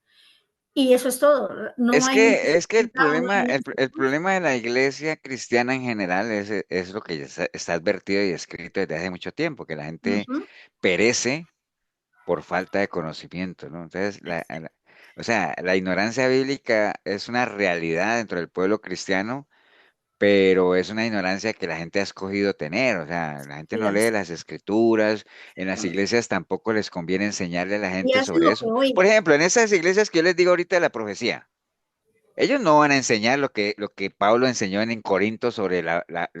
y eso es todo. No hay un Es que significado, no hay el problema de la iglesia cristiana en general es lo que ya está advertido y escrito desde hace mucho tiempo, que la gente uh-huh. perece por falta de conocimiento, ¿no? Entonces, o sea, la ignorancia bíblica es una realidad dentro del pueblo cristiano, pero es una ignorancia que la gente ha escogido tener, o sea, la gente no lee las escrituras, en las iglesias tampoco les conviene enseñarle a la Y gente hacen sobre lo que eso. Por oyen. ejemplo, en esas iglesias que yo les digo ahorita de la profecía. Ellos no van a enseñar lo que Pablo enseñó en Corinto sobre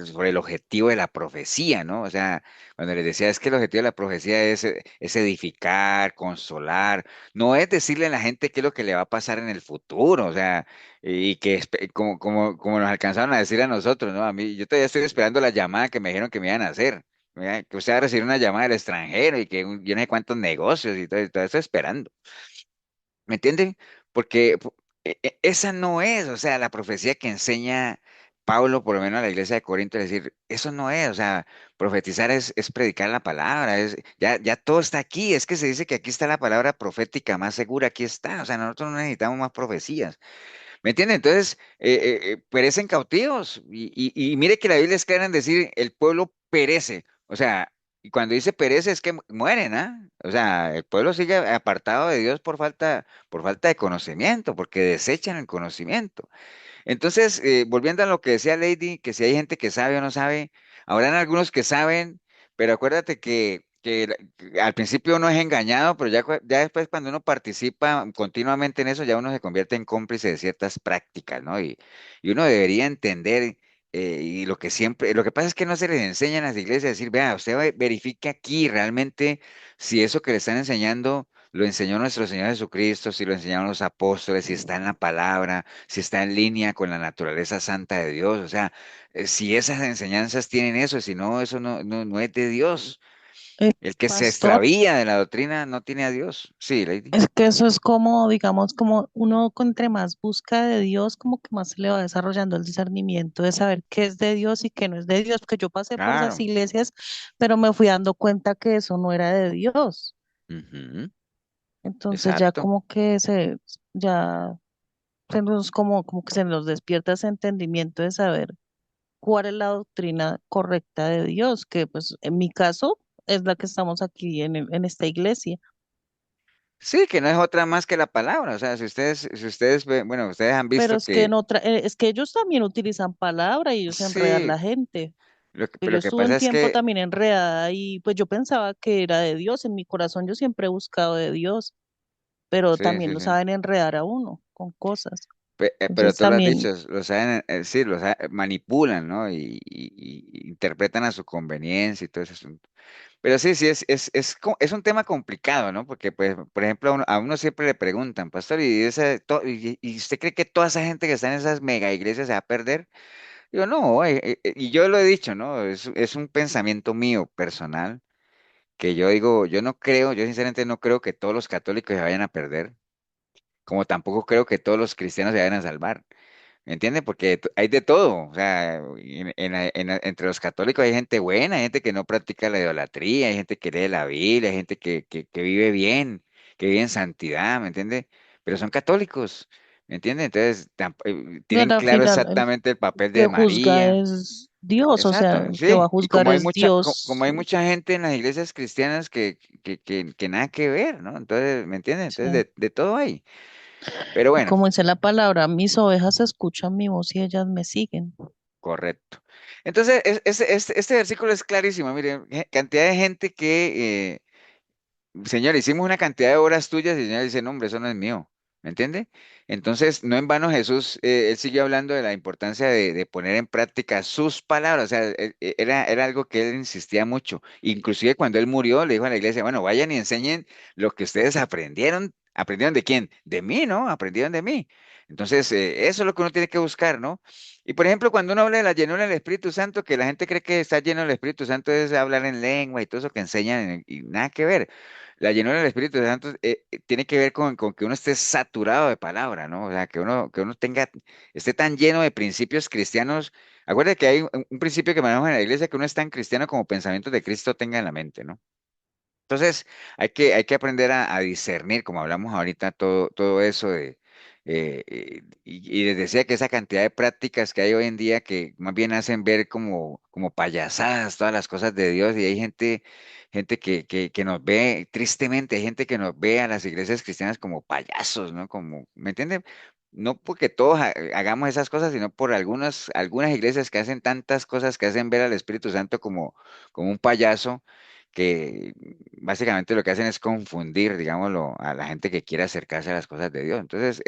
sobre el objetivo de la profecía, ¿no? O sea, cuando les decía es que el objetivo de la profecía es edificar, consolar, no es decirle a la gente qué es lo que le va a pasar en el futuro, o sea, y que como nos alcanzaron a decir a nosotros, ¿no? A mí, yo todavía estoy esperando la llamada que me dijeron que me iban a hacer. ¿Verdad? Que usted va a recibir una llamada del extranjero y que yo no sé cuántos negocios y todo eso esperando. ¿Me entienden? Porque esa no es, o sea, la profecía que enseña Pablo, por lo menos a la iglesia de Corinto, es decir, eso no es, o sea, profetizar es predicar la palabra, ya todo está aquí, es que se dice que aquí está la palabra profética más segura, aquí está, o sea, nosotros no necesitamos más profecías. ¿Me entiende? Entonces, perecen cautivos. Y mire que la Biblia es clara en decir, el pueblo perece. O sea, y cuando dice perece es que mueren, ¿ah? O sea, el pueblo sigue apartado de Dios por falta de conocimiento, porque desechan el conocimiento. Entonces, volviendo a lo que decía Lady, que si hay gente que sabe o no sabe, habrán algunos que saben, pero acuérdate que al principio uno es engañado, pero ya después cuando uno participa continuamente en eso, ya uno se convierte en cómplice de ciertas prácticas, ¿no? Y uno debería entender, y lo que pasa es que no se les enseña en las iglesias a decir, vea, usted verifique aquí realmente si eso que le están enseñando lo enseñó nuestro Señor Jesucristo, si lo enseñaron los apóstoles, si está en la palabra, si está en línea con la naturaleza santa de Dios, o sea, si esas enseñanzas tienen eso, si no, eso no es de Dios. El que se Pastor, extravía de la doctrina no tiene a Dios. Sí, Lady. es que eso es como, digamos, como uno entre más busca de Dios, como que más se le va desarrollando el discernimiento de saber qué es de Dios y qué no es de Dios, porque yo pasé por esas Claro. iglesias, pero me fui dando cuenta que eso no era de Dios. Ujú, Entonces ya exacto. como que ya se nos, como que se nos despierta ese entendimiento de saber cuál es la doctrina correcta de Dios, que pues en mi caso es la que estamos aquí en esta iglesia. Sí, que no es otra más que la palabra. O sea, si ustedes bueno, ustedes han Pero visto es que que es que ellos también utilizan palabra y ellos enredan a sí, la gente. pero Yo lo que estuve un pasa es tiempo que también enredada y pues yo pensaba que era de Dios, en mi corazón yo siempre he buscado de Dios, pero sí, también sí, lo sí. saben enredar a uno con cosas. Pero Entonces tú lo has también, dicho, lo saben, sí, manipulan, ¿no? Y interpretan a su conveniencia y todo ese asunto. Pero sí, sí, es un tema complicado, ¿no? Porque, pues, por ejemplo, a uno siempre le preguntan, pastor, ¿y usted cree que toda esa gente que está en esas mega iglesias se va a perder? Yo no, y yo lo he dicho, ¿no? Es un pensamiento mío personal, que yo digo, yo sinceramente no creo que todos los católicos se vayan a perder, como tampoco creo que todos los cristianos se vayan a salvar. ¿Me entiendes? Porque hay de todo. O sea, entre los católicos hay gente buena, hay gente que no practica la idolatría, hay gente que lee la Biblia, hay gente que vive bien, que vive en santidad, ¿me entiendes? Pero son católicos, ¿me entiendes? Entonces, tienen al claro final, exactamente el papel que de juzga María. es Dios, o sea, Exacto, el que va a sí. Y juzgar como hay es mucha, como Dios. hay mucha gente en las iglesias cristianas que nada que ver, ¿no? Entonces, ¿me entiendes? Entonces, Sí. de todo hay. Pero Y bueno. como dice la palabra, mis ovejas escuchan mi voz y ellas me siguen. Correcto. Entonces, este versículo es clarísimo. Miren, cantidad de gente que, Señor, hicimos una cantidad de obras tuyas y el Señor dice, no, hombre, eso no es mío. ¿Me entiende? Entonces, no en vano Jesús, él sigue hablando de la importancia de poner en práctica sus palabras. O sea, era algo que él insistía mucho. Inclusive cuando él murió, le dijo a la iglesia, bueno, vayan y enseñen lo que ustedes aprendieron. ¿Aprendieron de quién? De mí, ¿no? Aprendieron de mí. Entonces, eso es lo que uno tiene que buscar, ¿no? Y por ejemplo, cuando uno habla de la llenura del Espíritu Santo, que la gente cree que está lleno del Espíritu Santo es hablar en lengua y todo eso que enseñan y nada que ver. La llenura del Espíritu Santo tiene que ver con que uno esté saturado de palabra, ¿no? O sea, que uno esté tan lleno de principios cristianos. Acuérdate que hay un principio que manejamos en la iglesia, que uno es tan cristiano como pensamientos de Cristo tenga en la mente, ¿no? Entonces, hay que aprender a discernir, como hablamos ahorita, todo eso y les decía que esa cantidad de prácticas que hay hoy en día que más bien hacen ver como payasadas todas las cosas de Dios y hay gente que nos ve, tristemente, hay gente que nos ve a las iglesias cristianas como payasos, ¿no? ¿Me entienden? No porque todos hagamos esas cosas, sino por algunas iglesias que hacen tantas cosas que hacen ver al Espíritu Santo como un payaso que básicamente lo que hacen es confundir, digámoslo, a la gente que quiere acercarse a las cosas de Dios. Entonces,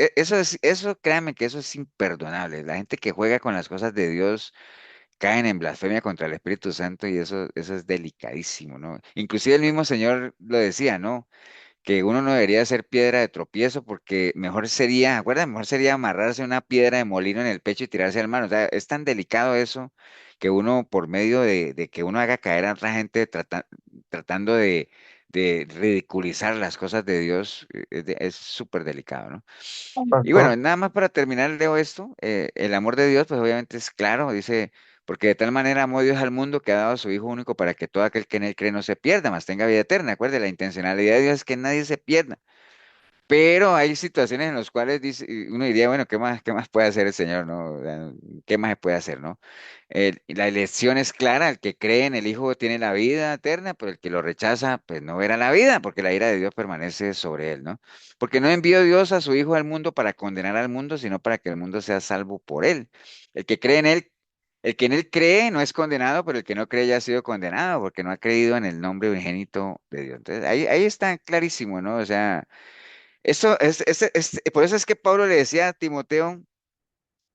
eso, créanme que eso es imperdonable. La gente que juega con las cosas de Dios caen en blasfemia contra el Espíritu Santo y eso es delicadísimo, ¿no? Inclusive el mismo Señor lo decía, ¿no? Que uno no debería ser piedra de tropiezo porque mejor sería, ¿acuerdan? Mejor sería amarrarse una piedra de molino en el pecho y tirarse al mar. O sea, es tan delicado eso que uno, por medio de que uno haga caer a otra gente tratando de ridiculizar las cosas de Dios, es súper delicado, ¿no? Y Pastor, bueno, nada más para terminar, leo esto. El amor de Dios, pues obviamente es claro, dice, porque de tal manera amó Dios al mundo que ha dado a su Hijo único para que todo aquel que en él cree no se pierda, mas tenga vida eterna. Acuerde, la intencionalidad de Dios es que nadie se pierda. Pero hay situaciones en las cuales uno diría, bueno, ¿qué más puede hacer el Señor, no? O sea, ¿qué más se puede hacer, no? La elección es clara, el que cree en el Hijo tiene la vida eterna, pero el que lo rechaza, pues no verá la vida, porque la ira de Dios permanece sobre él, ¿no? Porque no envió Dios a su Hijo al mundo para condenar al mundo, sino para que el mundo sea salvo por él. El que cree en él, el que en él cree no es condenado, pero el que no cree ya ha sido condenado, porque no ha creído en el nombre unigénito de Dios. Entonces, ahí está clarísimo, ¿no? O sea, por eso es que Pablo le decía a Timoteo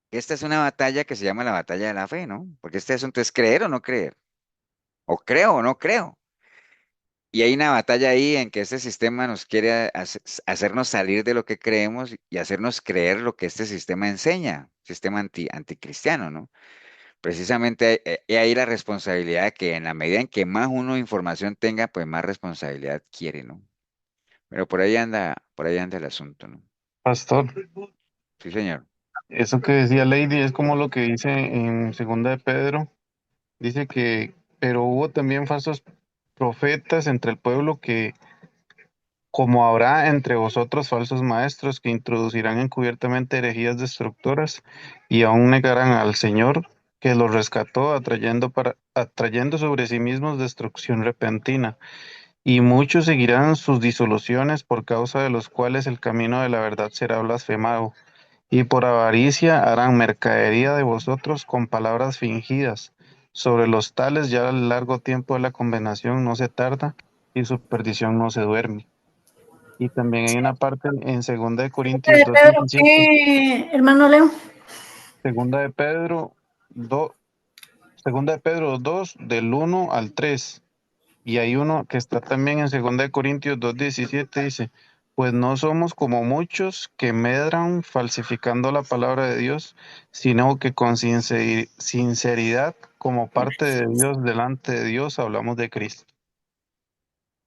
que esta es una batalla que se llama la batalla de la fe, ¿no? Porque este asunto es creer o no creer, o creo o no creo. Y hay una batalla ahí en que este sistema nos quiere hacernos salir de lo que creemos y hacernos creer lo que este sistema enseña, sistema anticristiano, ¿no? precisamente hay ahí la responsabilidad de que en la medida en que más uno información tenga, pues más responsabilidad quiere, ¿no? Pero por ahí anda el asunto, ¿no? Pastor, Sí, señor. eso que decía Lady es como lo que dice en Segunda de Pedro. Dice que, pero hubo también falsos profetas entre el pueblo que, como habrá entre vosotros falsos maestros que introducirán encubiertamente herejías destructoras y aún negarán al Señor que los rescató, atrayendo sobre sí mismos destrucción repentina. Y muchos seguirán sus disoluciones, por causa de los cuales el camino de la verdad será blasfemado. Y por avaricia harán mercadería de vosotros con palabras fingidas. Sobre los tales ya el largo tiempo de la condenación no se tarda y su perdición no se duerme. Y también hay una parte en Segunda de Corintios dos Pedro, diecisiete, hermano Leo. Segunda de Pedro 2, Segunda de Pedro 2 del 1 al 3. Y hay uno que está también en Segunda de Corintios 2:17, dice, pues no somos como muchos que medran falsificando la palabra de Dios, sino que con sinceridad, como parte de Dios, delante de Dios, hablamos de Cristo.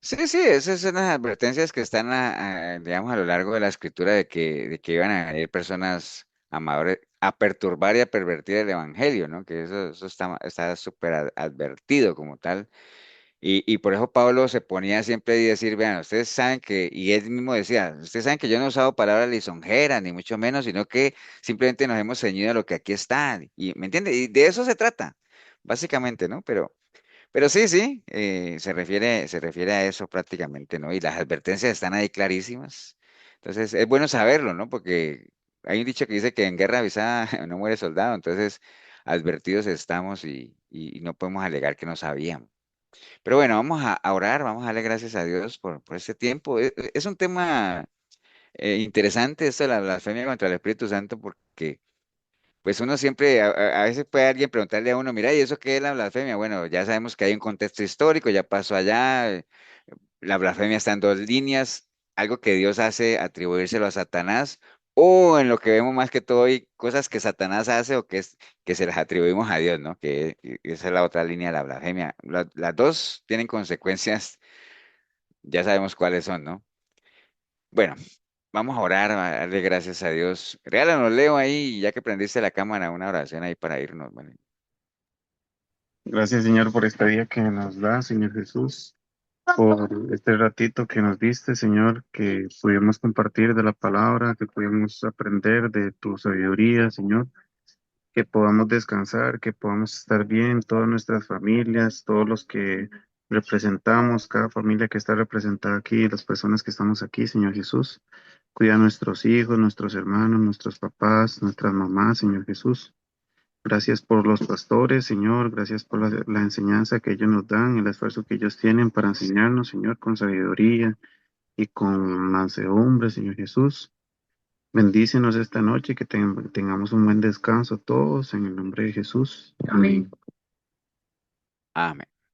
Sí, sí, esas son las advertencias que están, digamos, a lo largo de la escritura de que iban a haber personas amables a perturbar y a pervertir el evangelio, ¿no? Que eso está súper advertido como tal. Y por eso Pablo se ponía siempre a decir, vean, ustedes saben que, y él mismo decía, ustedes saben que yo no he usado palabras lisonjeras, ni mucho menos, sino que simplemente nos hemos ceñido a lo que aquí está. Y, ¿me entiende? Y de eso se trata, básicamente, ¿no? Pero sí, sí, se refiere a eso prácticamente, ¿no? Y las advertencias están ahí clarísimas. Entonces, es bueno saberlo, ¿no? Porque hay un dicho que dice que en guerra avisada no muere soldado. Entonces, advertidos estamos y no podemos alegar que no sabíamos. Pero bueno, vamos a orar, vamos a darle gracias a Dios por este tiempo. Es un tema interesante esto de la blasfemia contra el Espíritu Santo porque pues uno siempre, a veces puede alguien preguntarle a uno, mira, ¿y eso qué es la blasfemia? Bueno, ya sabemos que hay un contexto histórico, ya pasó allá, la blasfemia está en dos líneas, algo que Dios hace atribuírselo a Satanás, o en lo que vemos más que todo hoy, cosas que Satanás hace o que se las atribuimos a Dios, ¿no? Que esa es la otra línea de la blasfemia. Las dos tienen consecuencias, ya sabemos cuáles son, ¿no? Bueno, vamos a orar, a darle gracias a Dios. Regálanos, Leo, ahí, ya que prendiste la cámara, una oración ahí para irnos, ¿vale? Gracias, Señor, por este día que nos da, Señor Jesús, por este ratito que nos diste, Señor, que pudimos compartir de la palabra, que pudimos aprender de tu sabiduría, Señor, que podamos descansar, que podamos estar bien, todas nuestras familias, todos los que representamos, cada familia que está representada aquí, las personas que estamos aquí, Señor Jesús. Cuida a nuestros hijos, nuestros hermanos, nuestros papás, nuestras mamás, Señor Jesús. Gracias por los pastores, Señor. Gracias por la enseñanza que ellos nos dan, el esfuerzo que ellos tienen para enseñarnos, Señor, con sabiduría y con mansedumbre, Señor Jesús. Bendícenos esta noche, que tengamos un buen descanso todos en el nombre de Jesús. Amén. Amén.